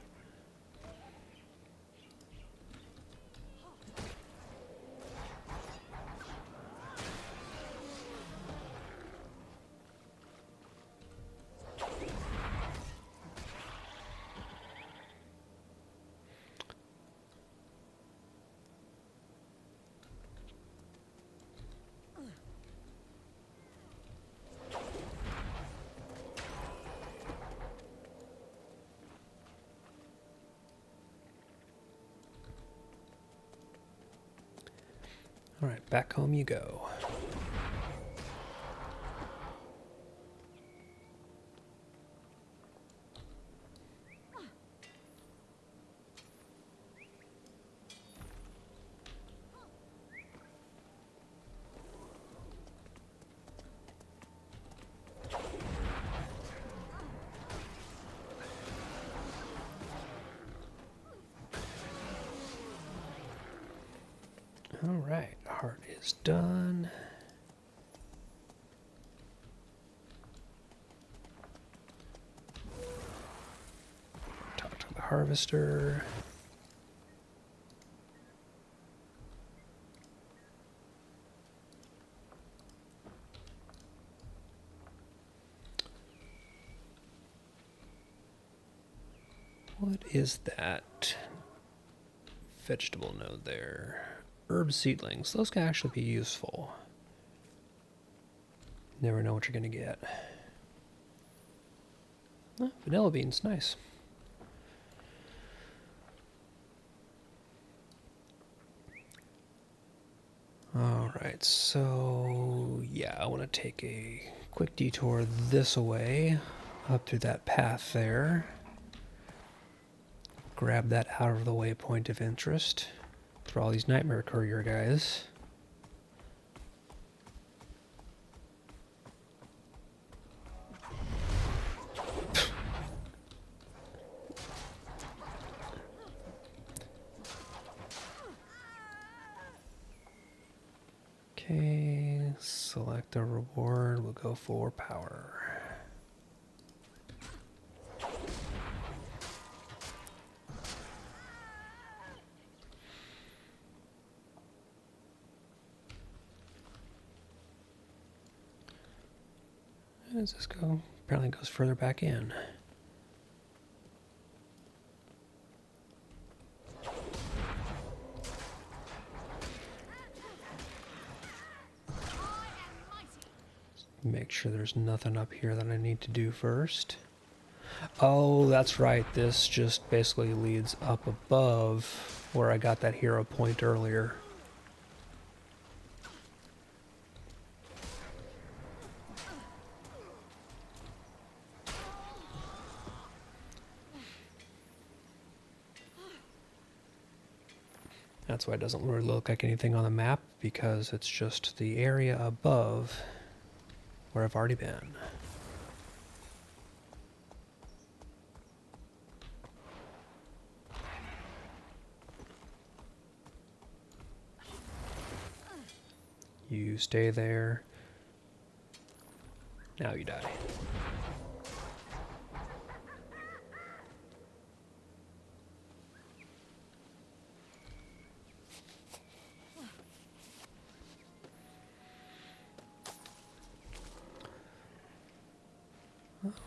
All right, back home you go. Alright, heart is done. Talk to the harvester. What is that vegetable node there? Herb seedlings. Those can actually be useful. Never know what you're going to get. Oh, vanilla beans, nice. Alright, so yeah, I want to take a quick detour this way, up through that path there. Grab that out of the way point of interest for all these Nightmare Courier guys. Okay, select a reward. We'll go for power. Where does this go? Apparently it goes further back in. Make sure there's nothing up here that I need to do first. Oh, that's right. This just basically leads up above where I got that hero point earlier. That's why it doesn't really look like anything on the map, because it's just the area above where I've already been. You stay there. Now you die.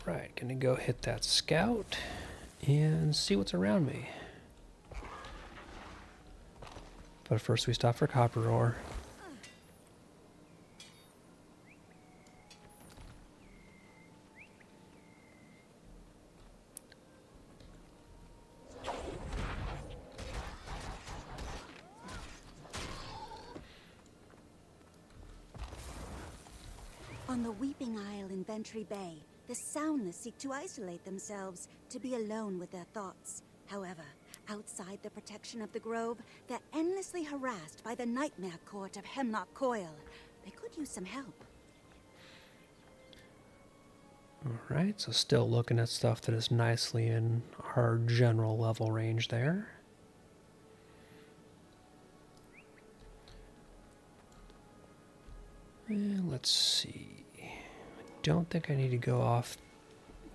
Alright, gonna go hit that scout and see what's around me. But first we stop for copper ore. On the Weeping Isle in Ventry Bay, the Soundless seek to isolate themselves, to be alone with their thoughts. However, outside the protection of the Grove, they're endlessly harassed by the Nightmare Court of Hemlock Coil. They could use some help. Alright, so still looking at stuff that is nicely in our general level range there. And let's see. I don't think I need to go off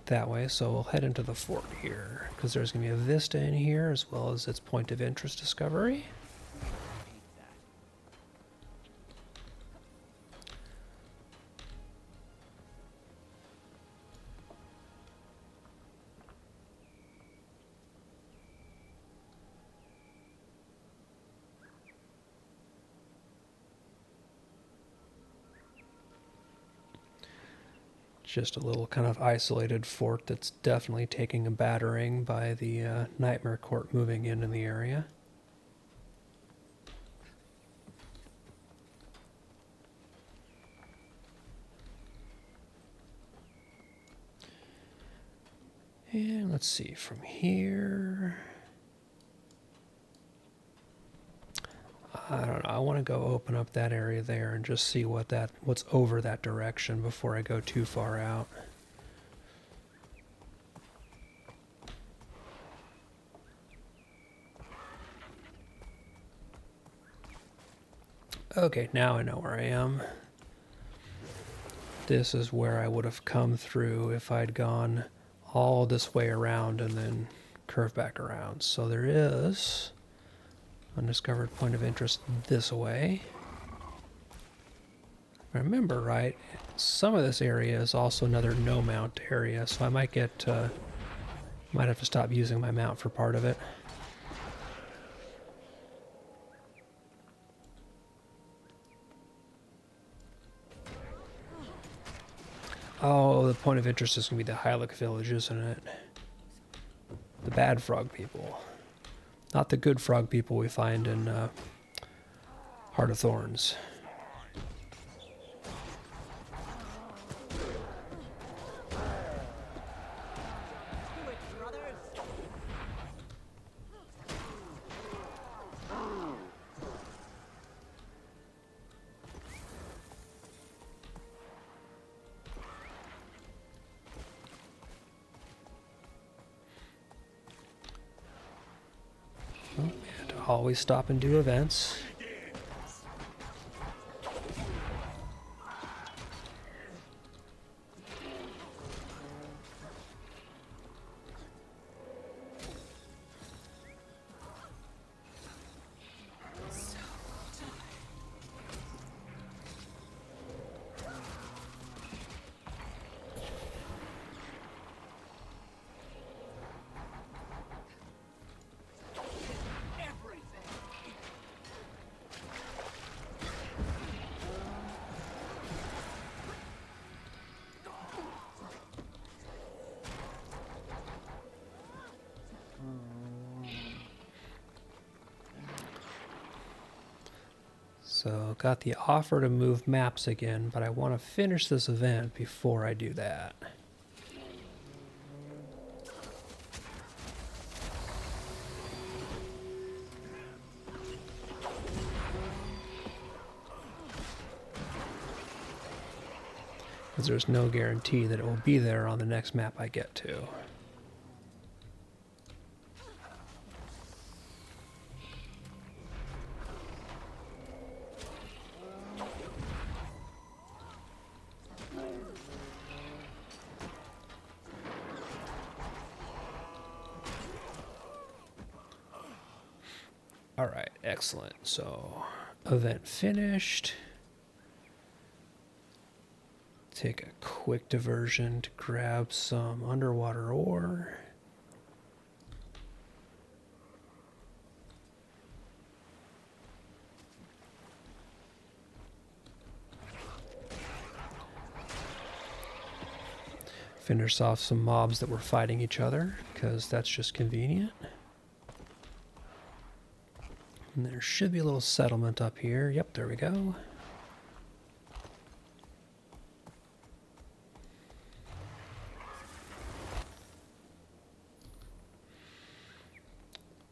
that way, so we'll head into the fort here, because there's going to be a vista in here as well as its point of interest discovery. Just a little kind of isolated fort that's definitely taking a battering by the Nightmare Court moving into the area. And let's see, from here... I don't know, I want to go open up that area there and just see what's over that direction before I go too far out. Okay, now I know where I am. This is where I would have come through if I'd gone all this way around and then curved back around. So there is undiscovered point of interest this way. If I remember right, some of this area is also another no mount area, so I might get might have to stop using my mount for part of it. Oh, the point of interest is going to be the Hylic village, isn't it? The bad frog people. Not the good frog people we find in Heart of Thorns. And always stop and do events. So got the offer to move maps again, but I want to finish this event before I do that. Because there's no guarantee that it will be there on the next map I get to. Alright, excellent. So, event finished. Take a quick diversion to grab some underwater ore. Finish off some mobs that were fighting each other, because that's just convenient. And there should be a little settlement up here. Yep, there we go.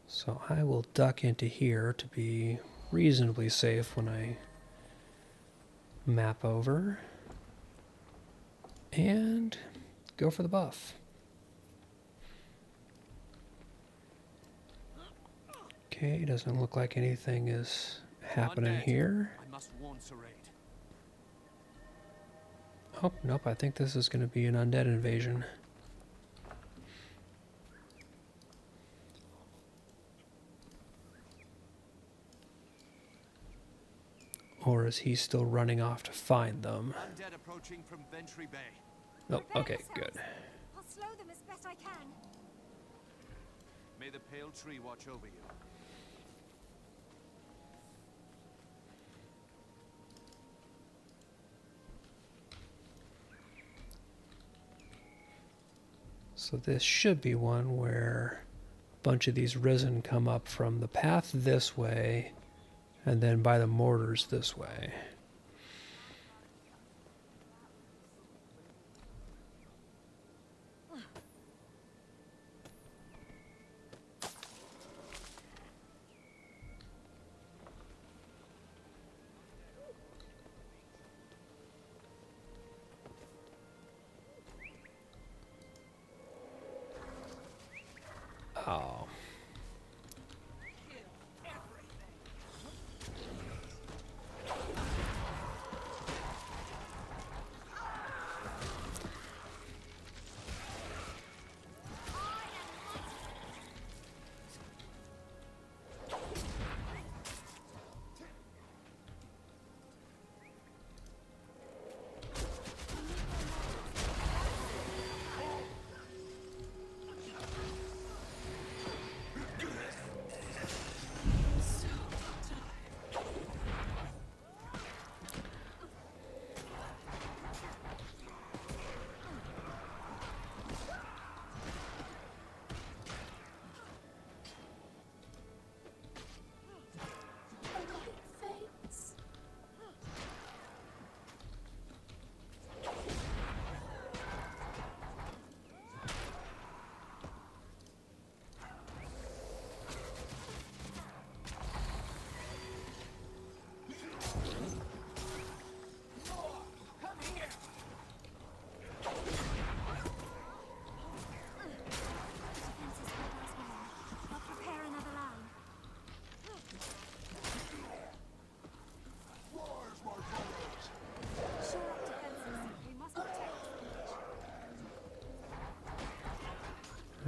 So I will duck into here to be reasonably safe when I map over. And go for the buff. Okay, doesn't look like anything is happening here. I must warn Seraid. Oh, nope, I think this is going to be an undead invasion. Or is he still running off to find them? Undead approaching from Ventry Bay. Oh, okay, good. I'll slow them as best I can. May the pale tree watch over you. So this should be one where a bunch of these risen come up from the path this way, and then by the mortars this way. Oh.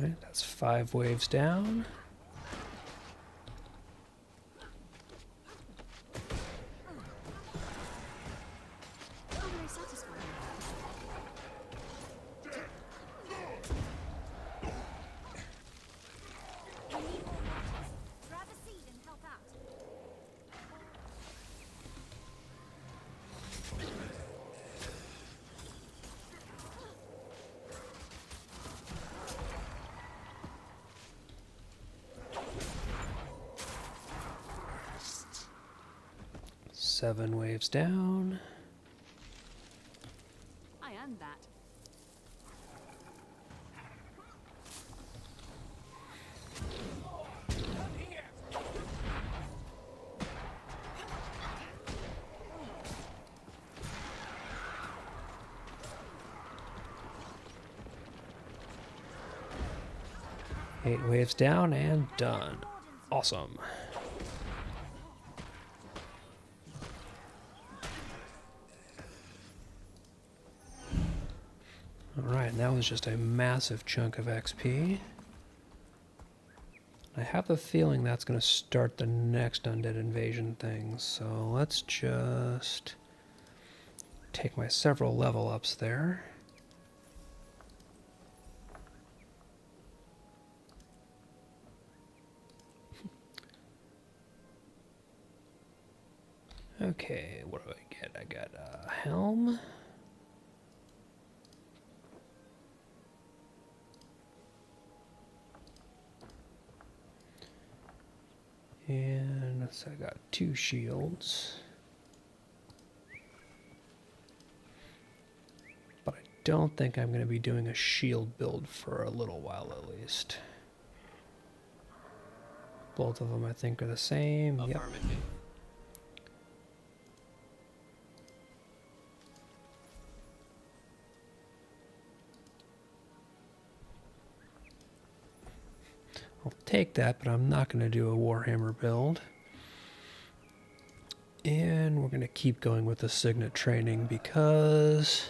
Alright, that's 5 waves down. Very satisfying. We need more watches. Grab a seat and help out. Seven waves down. I earned that. Eight waves down and done. Awesome. Alright, and that was just a massive chunk of XP. I have a feeling that's going to start the next undead invasion thing, so let's just take my several level ups there. Okay, what do I get? I got a helm. And so I got 2 shields. But I don't think I'm going to be doing a shield build for a little while at least. Both of them I think are the same. Yep. I'll take that, but I'm not going to do a Warhammer build. And we're going to keep going with the Signet training because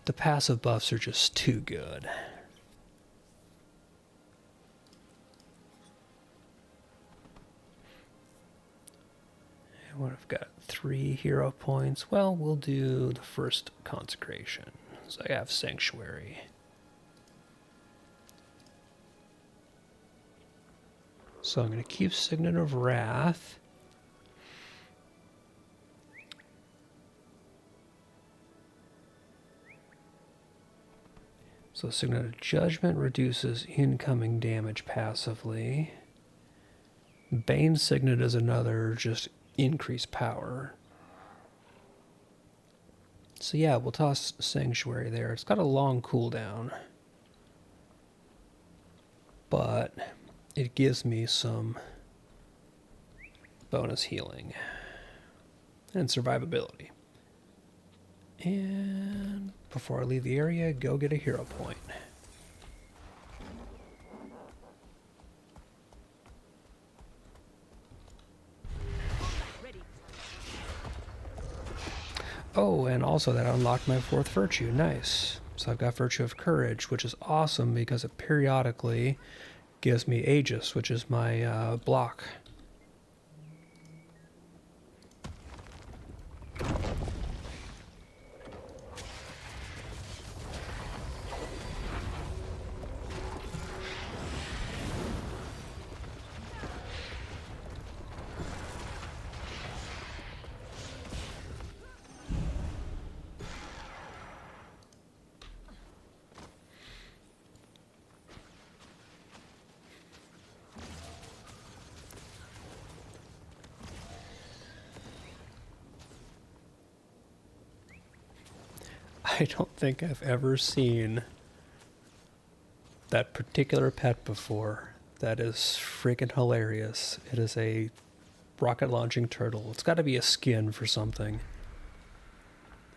the passive buffs are just too good. And what I've got 3 hero points. Well, we'll do the first consecration. So I have Sanctuary. So I'm going to keep Signet of Wrath. So Signet of Judgment reduces incoming damage passively. Bane Signet is another, just increased power. So yeah, we'll toss Sanctuary there. It's got a long cooldown. But it gives me some bonus healing and survivability. And before I leave the area, go get a hero point. Oh, and also that unlocked my 4th virtue. Nice. So I've got Virtue of Courage, which is awesome because it periodically gives me Aegis, which is my block. I don't think I've ever seen that particular pet before. That is freaking hilarious. It is a rocket launching turtle. It's got to be a skin for something.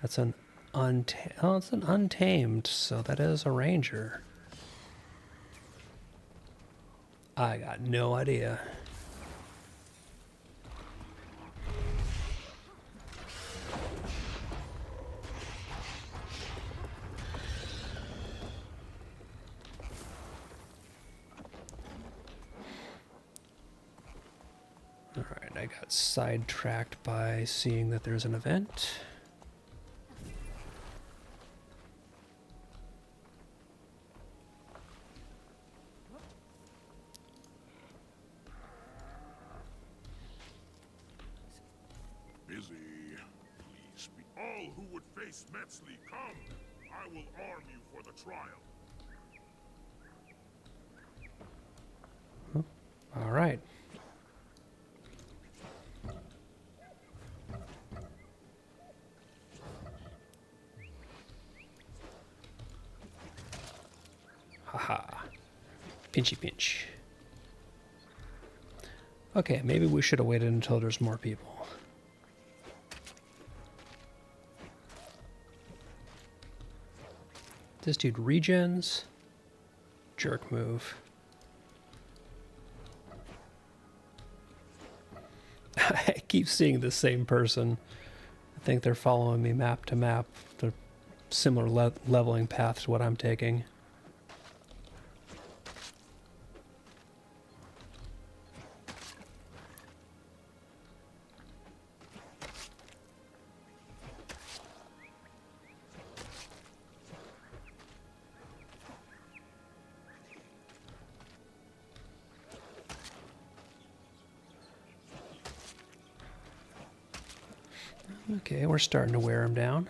That's an it's an untamed, so that is a ranger. I got no idea. I got sidetracked by seeing that there's an event. Busy. Please speak. All who would face Metzli, come. I will arm you for the trial. All right. Haha. Pinchy pinch. Okay, maybe we should have waited until there's more people. This dude regens. Jerk move. I keep seeing the same person. I think they're following me map to map. They're similar leveling path to what I'm taking. Okay, we're starting to wear him down.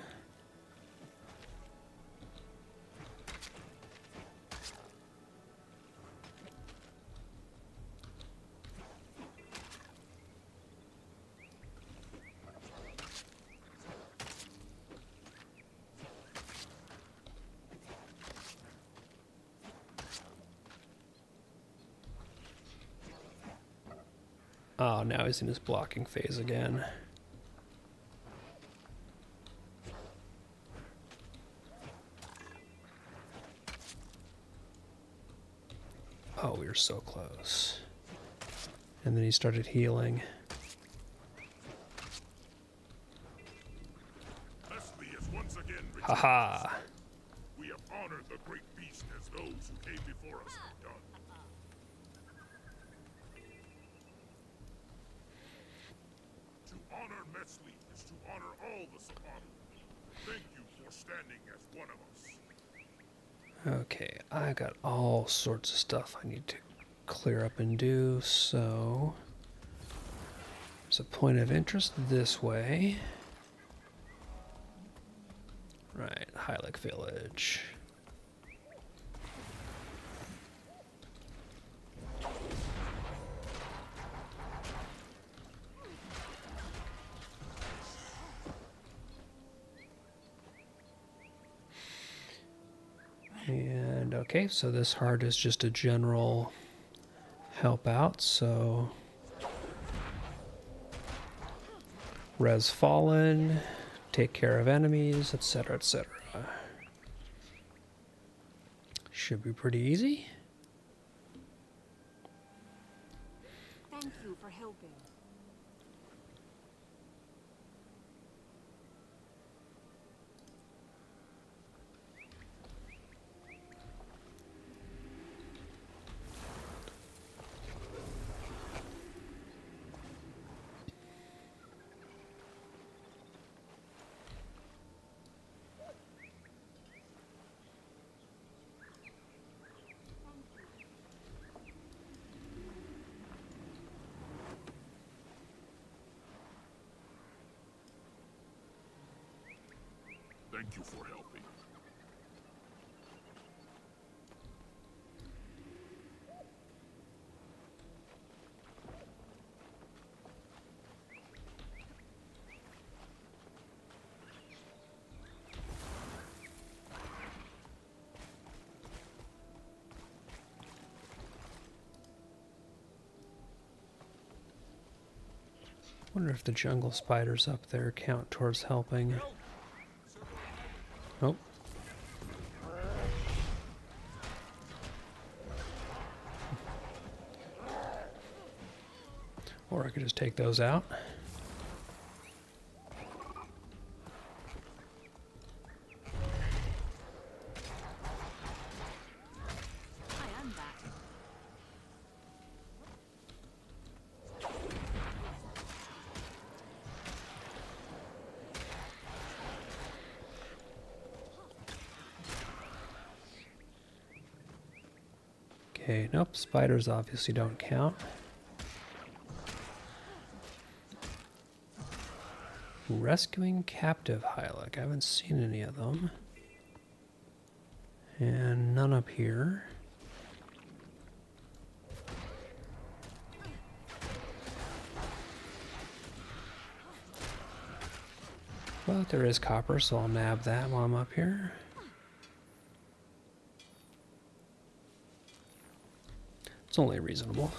Oh, now he's in his blocking phase again. Oh, we were so close. And then he started healing. Metzli is once again returned. Haha. We have honored the great beast as those who came before us have done. To honor Metzli is to honor all the Zapata. Thank you for standing as one of us. Okay, I got all sorts of stuff I need to clear up and do, so there's a point of interest this way. Right, Hylic Village. And okay, so this heart is just a general help out, so res fallen, take care of enemies, etc., etc. Should be pretty easy. Thank you for helping. Thank you for helping. Wonder if the jungle spiders up there count towards helping. Nope. Or I could just take those out. I am back. Okay, nope, spiders obviously don't count. Rescuing captive Hylic. I haven't seen any of them. And none up here. But there is copper, so I'll nab that while I'm up here. It's only reasonable.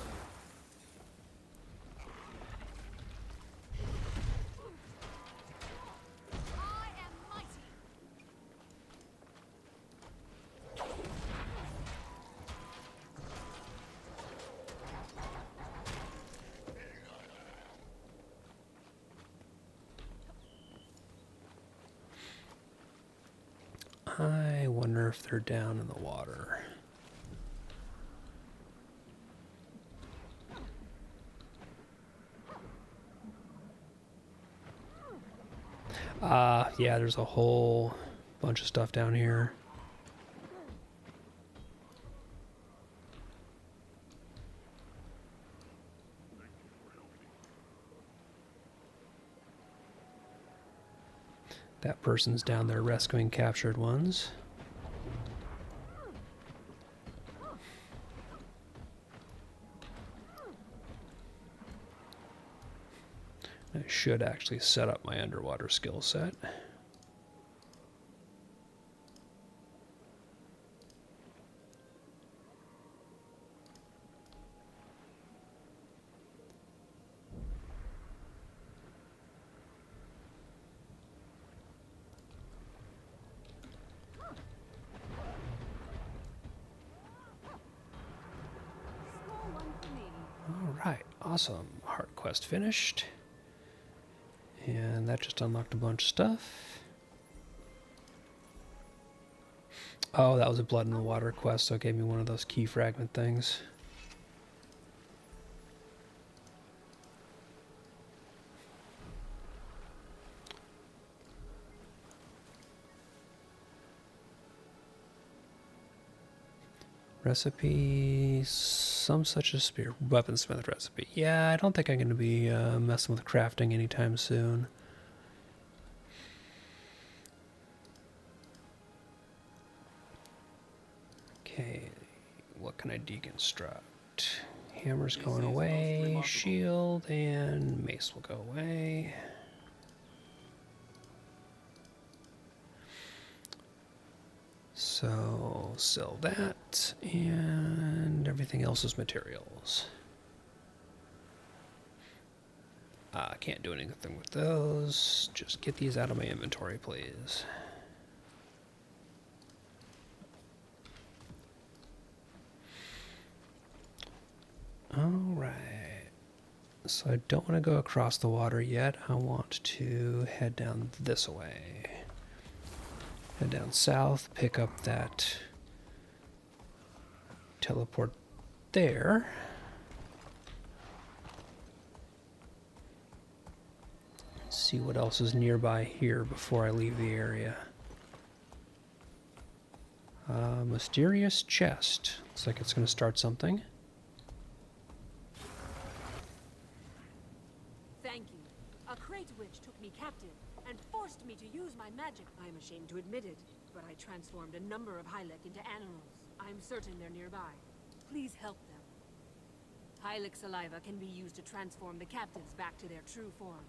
I wonder if they're down in the water. Yeah, there's a whole bunch of stuff down here. That person's down there rescuing captured ones. I should actually set up my underwater skill set. Alright, awesome. Heart quest finished. And that just unlocked a bunch of stuff. Oh, that was a blood in the water quest, so it gave me one of those key fragment things. Recipe, some such a spear, weaponsmith recipe. Yeah, I don't think I'm going to be messing with crafting anytime soon. Okay, what can I deconstruct? Hammer's going away, shield and mace will go away. So, sell that, and everything else is materials. Can't do anything with those. Just get these out of my inventory, please. Alright. So I don't want to go across the water yet. I want to head down this way. Head down south, pick up that teleport there. See what else is nearby here before I leave the area. Mysterious chest. Looks like it's going to start something. Thank you. A Crate Witch took me captive and forced me to use my magic. I'm ashamed to admit it, but I transformed a number of Hylic into animals. I'm certain they're nearby. Please help them. Hylic saliva can be used to transform the captives back to their true form.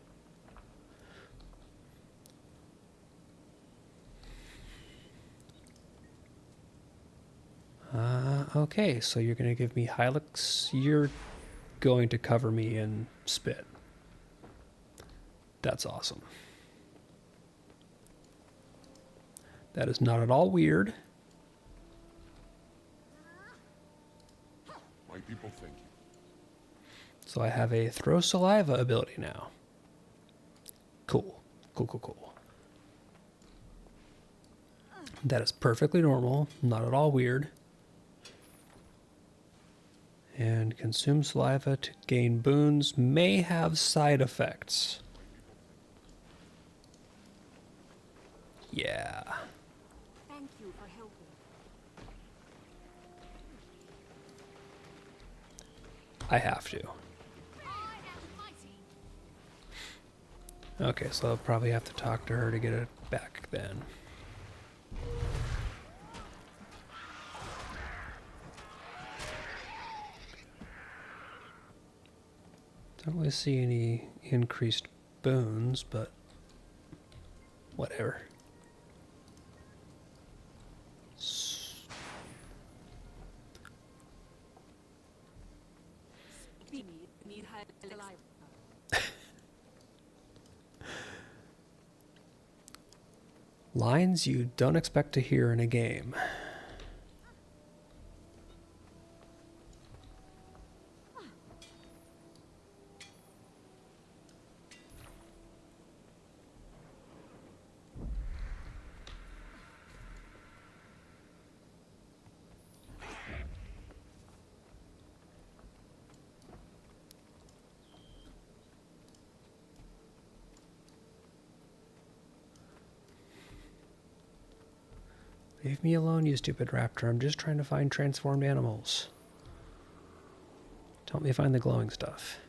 Okay, so you're going to give me Hylics. You're going to cover me in spit. That's awesome. That is not at all weird. My people thank you. So I have a throw saliva ability now. Cool. Cool. That is perfectly normal, not at all weird. And consume saliva to gain boons may have side effects. Yeah. Thank you for helping. I have to. Okay, so I'll probably have to talk to her to get it back then. Don't really see any increased boons, but whatever. Lines you don't expect to hear in a game. Leave me alone, you stupid raptor. I'm just trying to find transformed animals. Help me find the glowing stuff.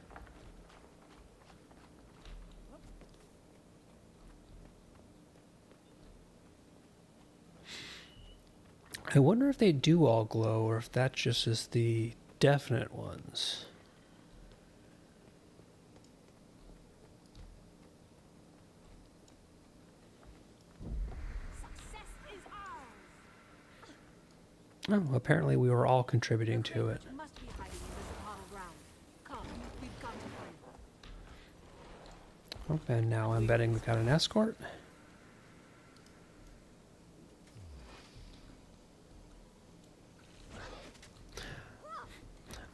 I wonder if they do all glow or if that just is the definite ones. Oh, apparently we were all contributing to it. Oh, and now I'm betting we got an escort.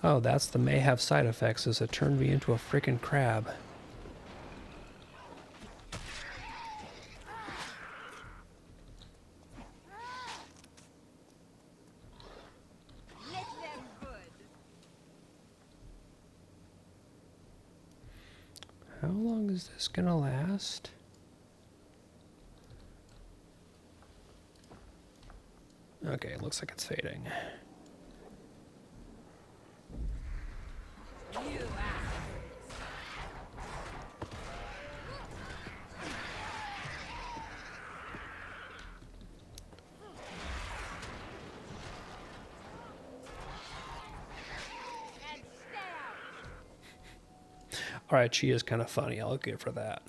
Oh, that's the may have side effects as it turned me into a freaking crab. How long is this gonna last? Okay, it looks like it's fading. Alright, she is kind of funny. I'll give her that.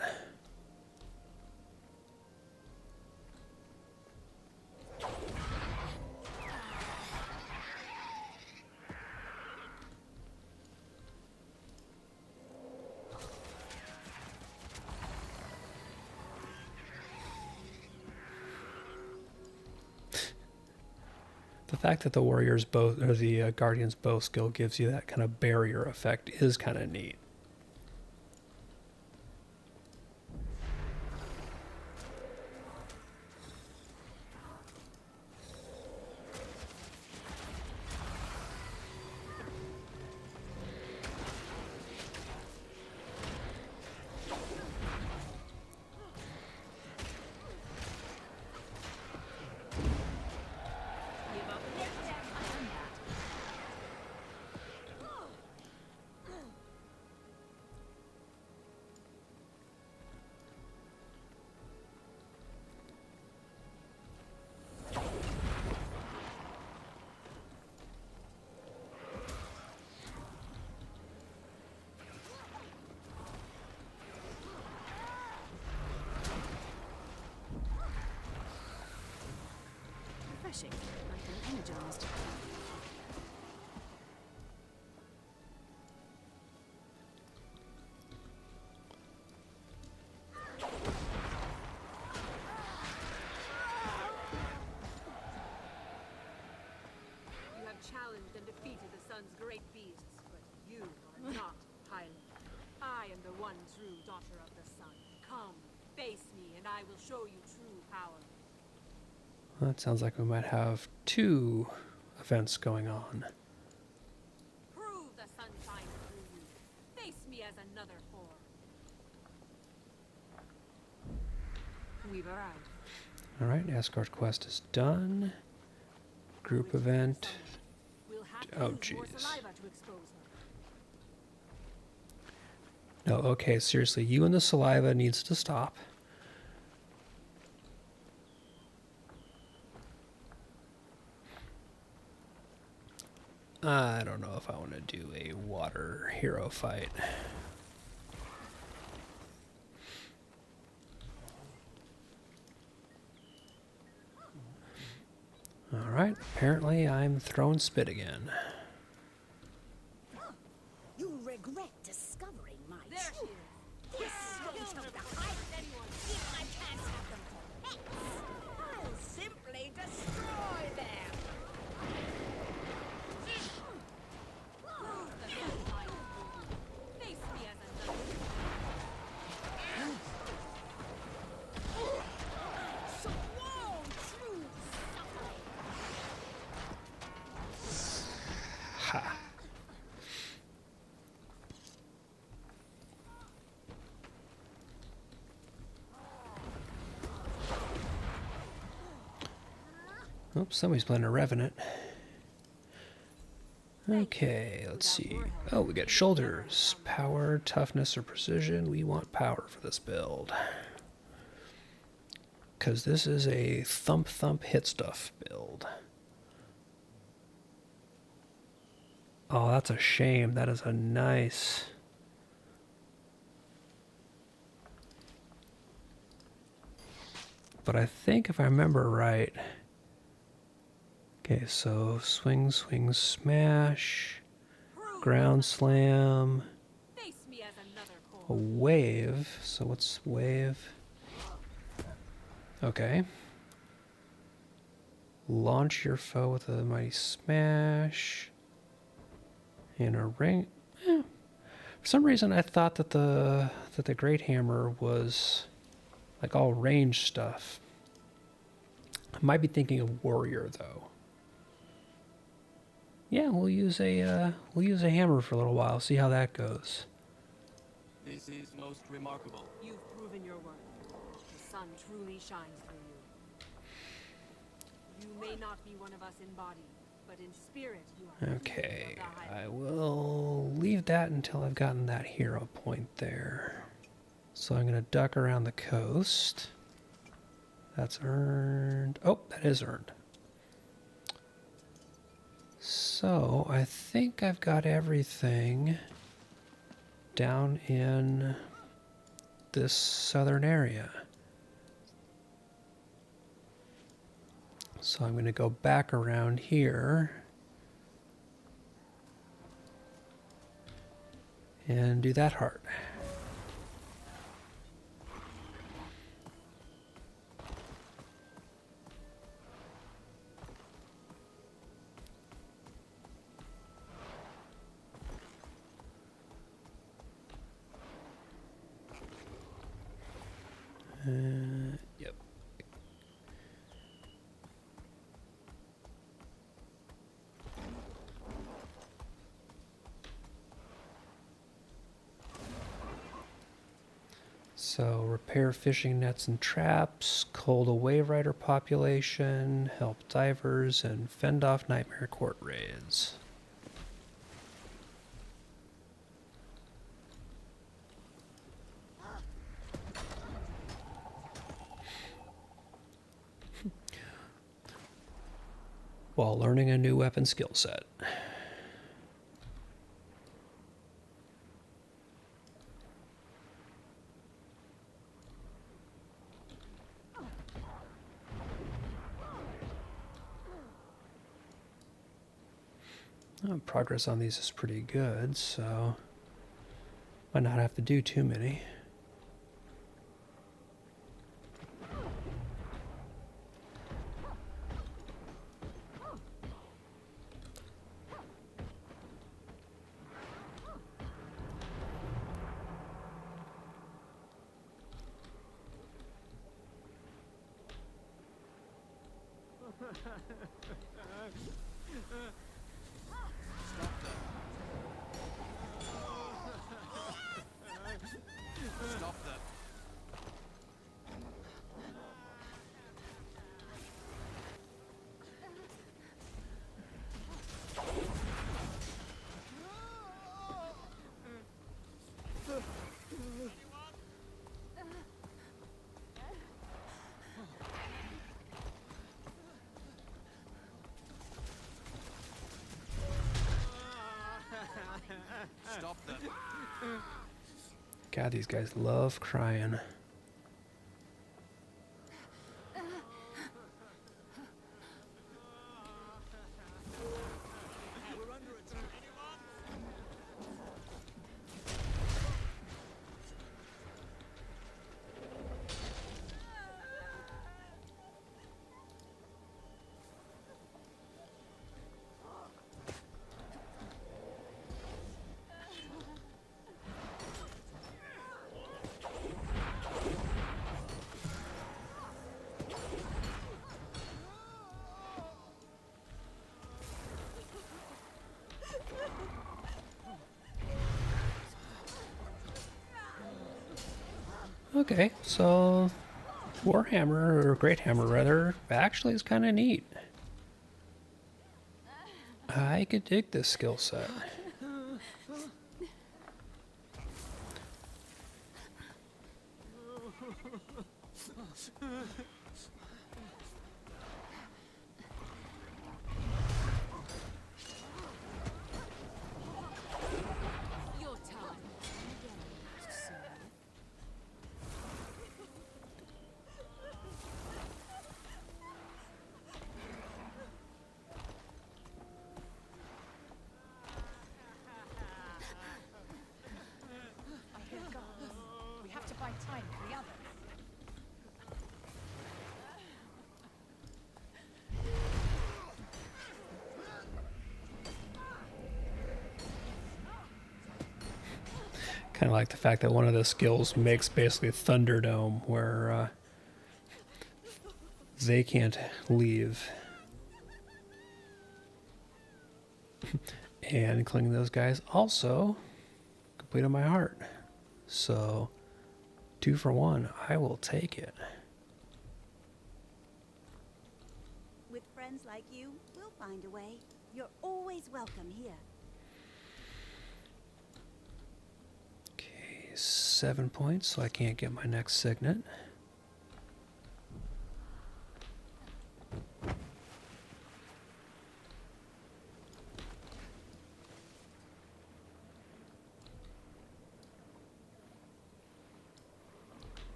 The fact that the warriors both, or the guardians bow skill gives you that kind of barrier effect is kind of neat. Refreshing. I feel energized. You have challenged and defeated the sun's great beasts, but you are not Hylia. I am the one true daughter of the sun. Come, face me, and I will show you true power. Well, that sounds like we might have two events going on. Prove the sunshine through you. Face me as another form. We've arrived. Alright, escort quest is done. Group event. We'll have to Oh, use more jeez. saliva to expose her. No, okay, seriously, you and the saliva needs to stop. I don't know if I want to do a water hero fight. Alright, apparently I'm throwing spit again. You regret discovering my There she is. This state of the Highland. If I can't have them for pets, I'll simply destroy them. Face me as another. So won't true suffering. Ha. Oops, somebody's playing a Revenant. Okay, let's see. Oh, we got shoulders. Power, toughness, or precision. We want power for this build. Because this is a thump hit stuff build. Oh, that's a shame. That is a nice... But I think if I remember right... Okay, so swing, swing, smash, ground slam, Face me as another a core. wave. So what's wave? Okay. Launch your foe with a mighty smash. And a ring. For some reason, I thought that the Great Hammer was like all range stuff. I might be thinking of warrior though. Yeah, we'll use a hammer for a little while. See how that goes. This is most remarkable. You've proven your worth. The sun truly shines through you. You may not be one of us in body, but in spirit you are. Okay, of the Highland. I will leave that until I've gotten that hero point there. So I'm going to duck around the coast. That's earned. Oh, that is earned. So I think I've got everything down in this southern area. So I'm going to go back around here and do that heart. Yep. So repair fishing nets and traps, cull the wave rider population, help divers, and fend off nightmare court raids. While learning a new weapon skill set. Progress on these is pretty good, so might not have to do too many. Stop them. God, these guys love crying. Okay, so Warhammer, or Great Hammer rather, actually is kind of neat. I could dig this skill set. Your time. I hear guards. We have to buy time for the others. Kind of like the fact that one of the skills makes basically Thunderdome, where they can't leave. And killing those guys also completed my heart. So 2 for 1, I will take it. With friends like you, we'll find a way. You're always welcome here. Okay, 7 points, so I can't get my next signet.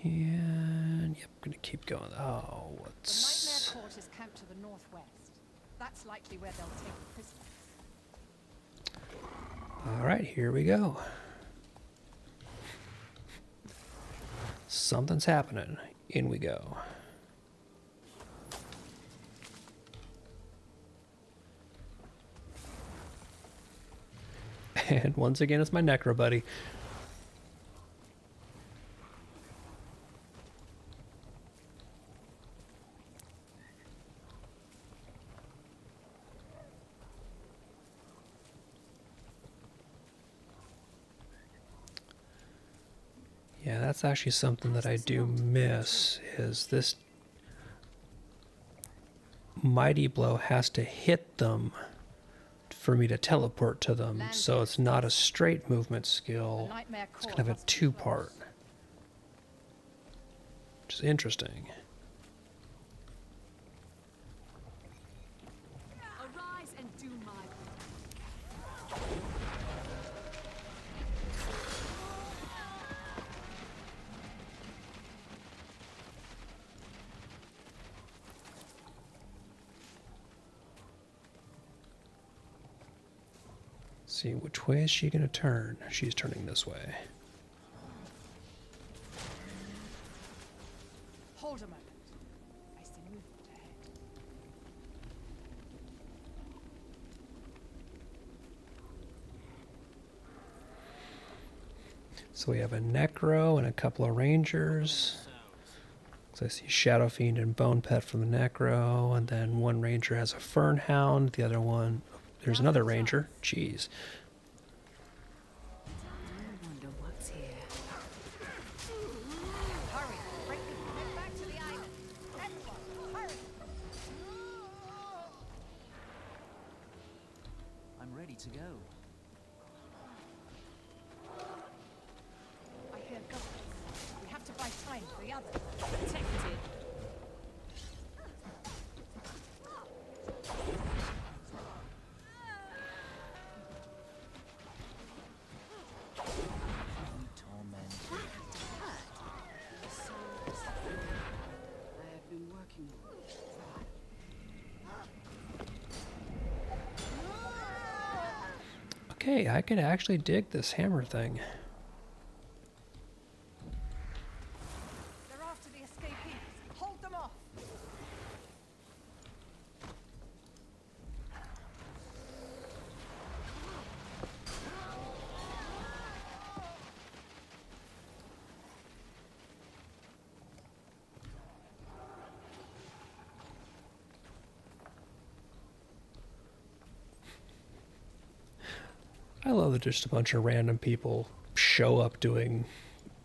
And yep, gonna keep going. Oh, The what's... Nightmare Court is camped to the northwest. That's likely where they'll take the prisoners. All right, here we go. Something's happening. In we go. And once again, it's my Necro buddy. Yeah, that's actually something that I do miss, is this Mighty Blow has to hit them for me to teleport to them, so it's not a straight movement skill. It's kind of a 2-part, which is interesting. Arise and do my See, which way is she going to turn? She's turning this way. Hold a moment. I see movement ahead. So we have a Necro and a couple of Rangers. So I see Shadow Fiend and Bone Pet from the Necro, and then one Ranger has a Fern Hound, the other one... There's another Ranger. Jeez. I wonder what's here. Hurry! Get back to the island. Everyone, hurry! I'm ready to go. I hear guards. We have to buy time for the others. Okay, I could actually dig this hammer thing. They're after the escapees. Hold them off. I love that just a bunch of random people show up doing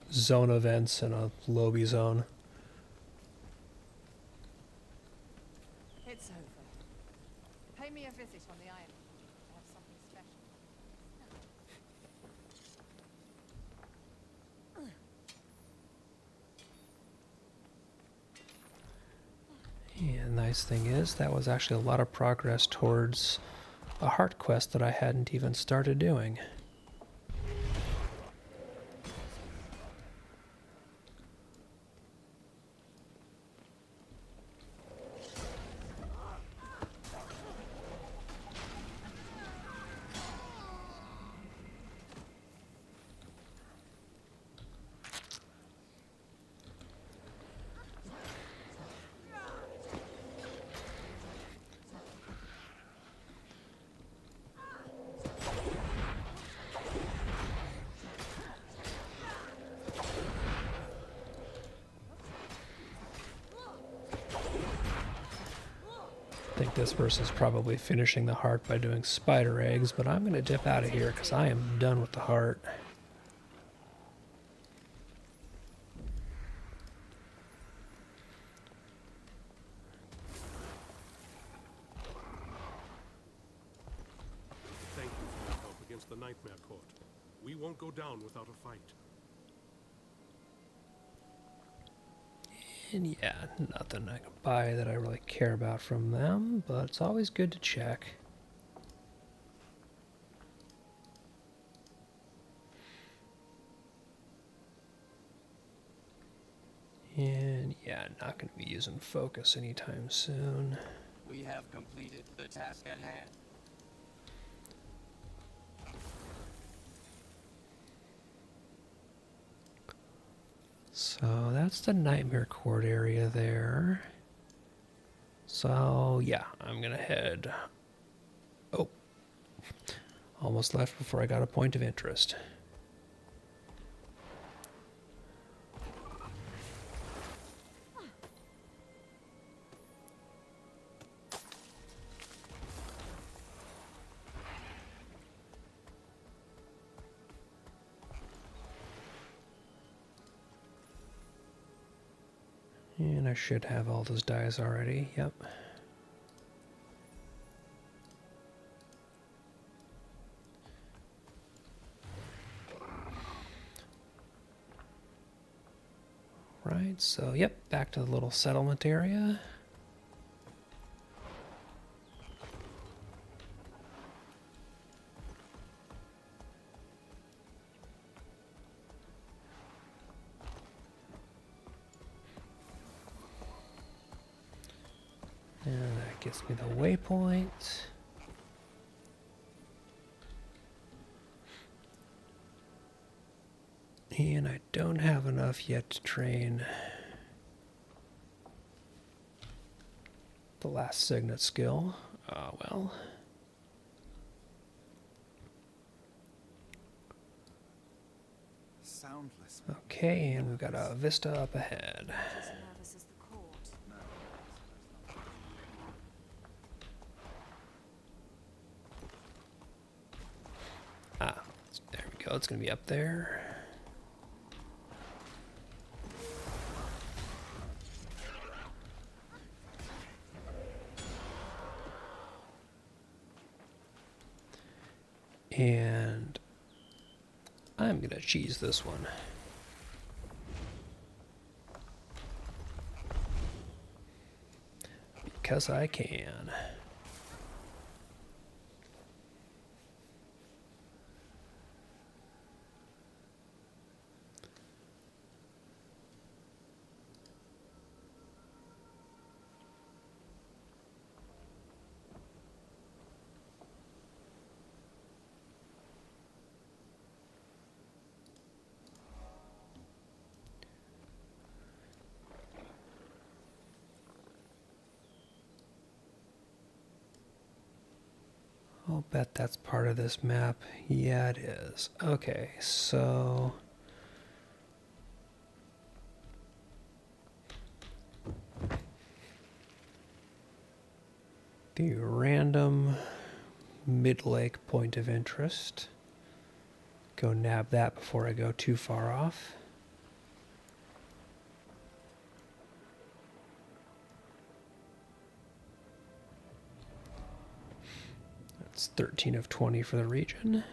zone events in a Lobby zone. It's over. Pay me a visit on the island. I have something special. And the nice thing is, that was actually a lot of progress towards a heart quest that I hadn't even started doing. I think this person's probably finishing the heart by doing spider eggs, but I'm going to dip out of here because I am done with the heart. Thank you for your help against the Nightmare Court. We won't go down without a fight. And yeah, nothing I can buy that I really care about from them, but it's always good to check. And yeah, not going to be using focus anytime soon. We have completed the task at hand. So that's the Nightmare Court area there. So yeah, I'm gonna head. Oh, almost left before I got a point of interest. And I should have all those dies already, yep. Right, so yep, back to the little settlement area. And that gives me the waypoint. And I don't have enough yet to train the last signet skill. Well. Soundless. Okay, and we've got a vista up ahead. As nervous as the court. Ah, there we go. It's going to be up there. And I'm going to cheese this one. Because I can. I'll bet that's part of this map. Yeah, it is. Okay, so... the random mid-lake point of interest. Go nab that before I go too far off. That's 13 of 20 for the region.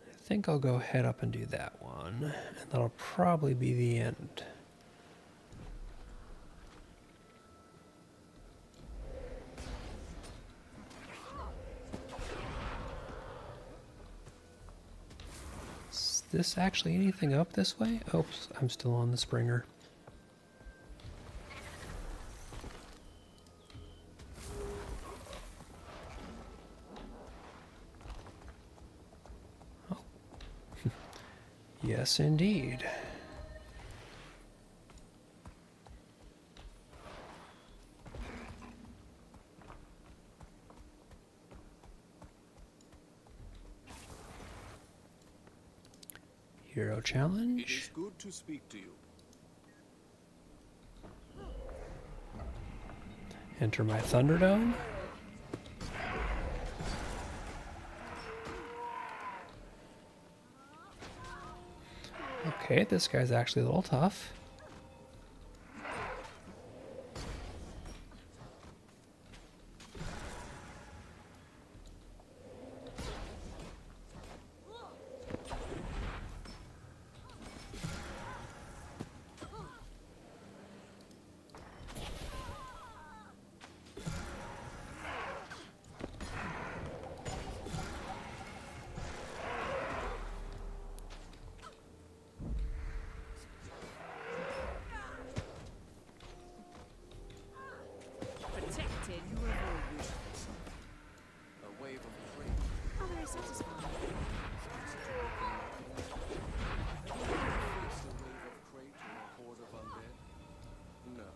I think I'll go head up and do that one, and that'll probably be the end. Is this actually anything up this way? Oops, I'm still on the Springer. Yes, indeed. Hero challenge. It is good to speak to you. Enter my Thunderdome. Okay, this guy's actually a little tough. Protected. A wave of freight. How very satisfying. Face a wave of crate or a horde of undead? No.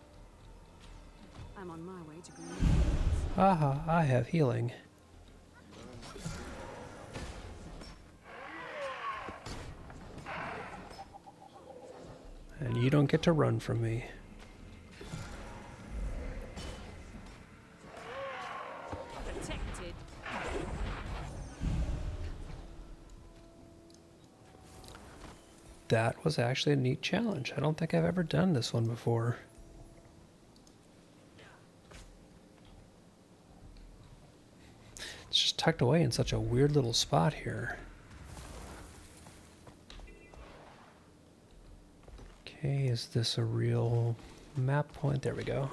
I'm on my way to Green. Aha, I have healing. And you don't get to run from me. Protected. That was actually a neat challenge. I don't think I've ever done this one before. It's just tucked away in such a weird little spot here. Okay, is this a real map point? There we go.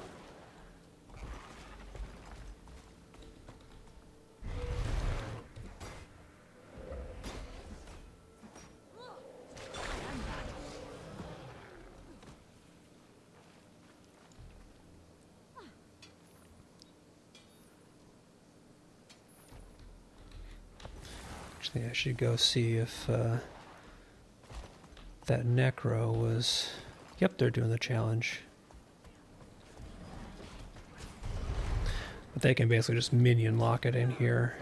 Actually, I should go see if that Necro was... Yep, they're doing the challenge. But they can basically just minion lock it in here.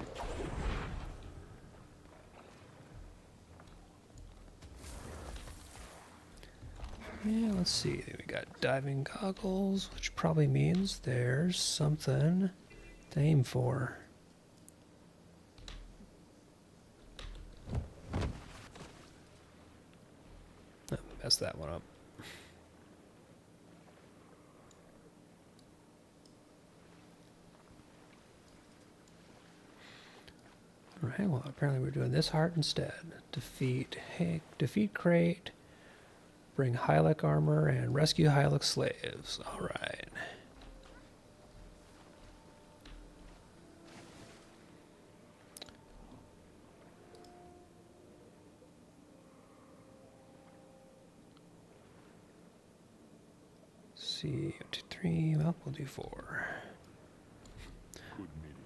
Yeah, let's see. We got diving goggles, which probably means there's something to aim for. Oh, messed that one up. Alright, well apparently we're doing this heart instead. Defeat Crate, bring Hylek armor, and rescue Hylek slaves. Alright. see, 2, 3, well, we'll do 4. Good meeting.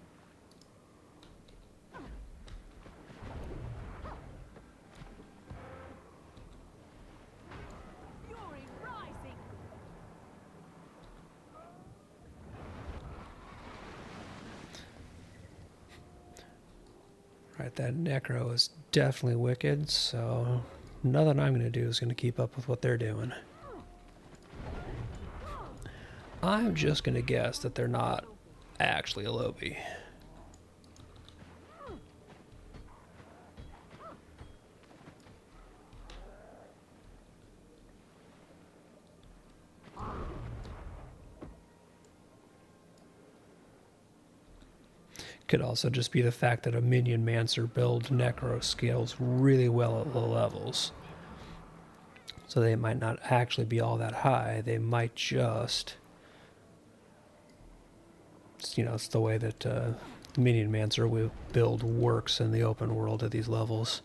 Fury rising! Right, that Necro is definitely wicked, so nothing I'm going to do is going to keep up with what they're doing. I'm just going to guess that they're not actually a Lobi. Could also just be the fact that a Minion Mancer build Necro scales really well at low levels. So they might not actually be all that high. They might just... You know, it's the way that the Minion Mancer build works in the open world at these levels.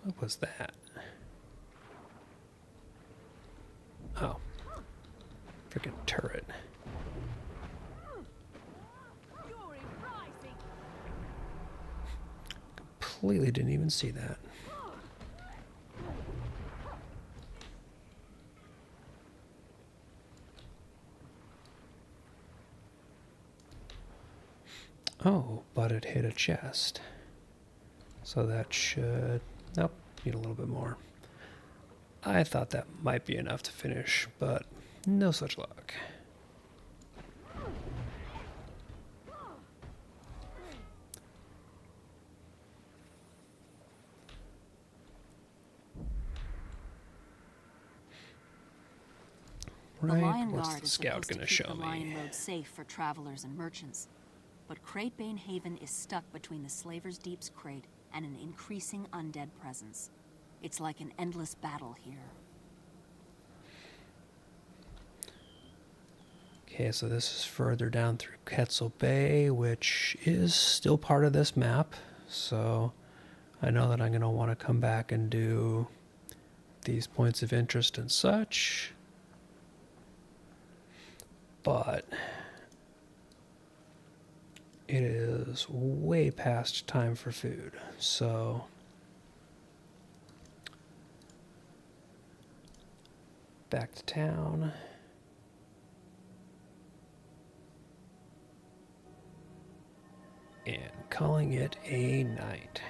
What was that? Oh. Freaking turret. Fury rising! Completely didn't even see that. Oh, but it hit a chest. So that should... Nope, need a little bit more. I thought that might be enough to finish, but no such luck. The Right, Lion what's Guard the is scout supposed to gonna keep show the me? Lion Road safe for travelers and merchants. But Cratebane Haven is stuck between the Slaver's Deep's Crate and an increasing undead presence. It's like an endless battle here. Okay, so this is further down through Quetzal Bay, which is still part of this map. So I know that I'm going to want to come back and do these points of interest and such. But it is way past time for food. So back to town. And calling it a night.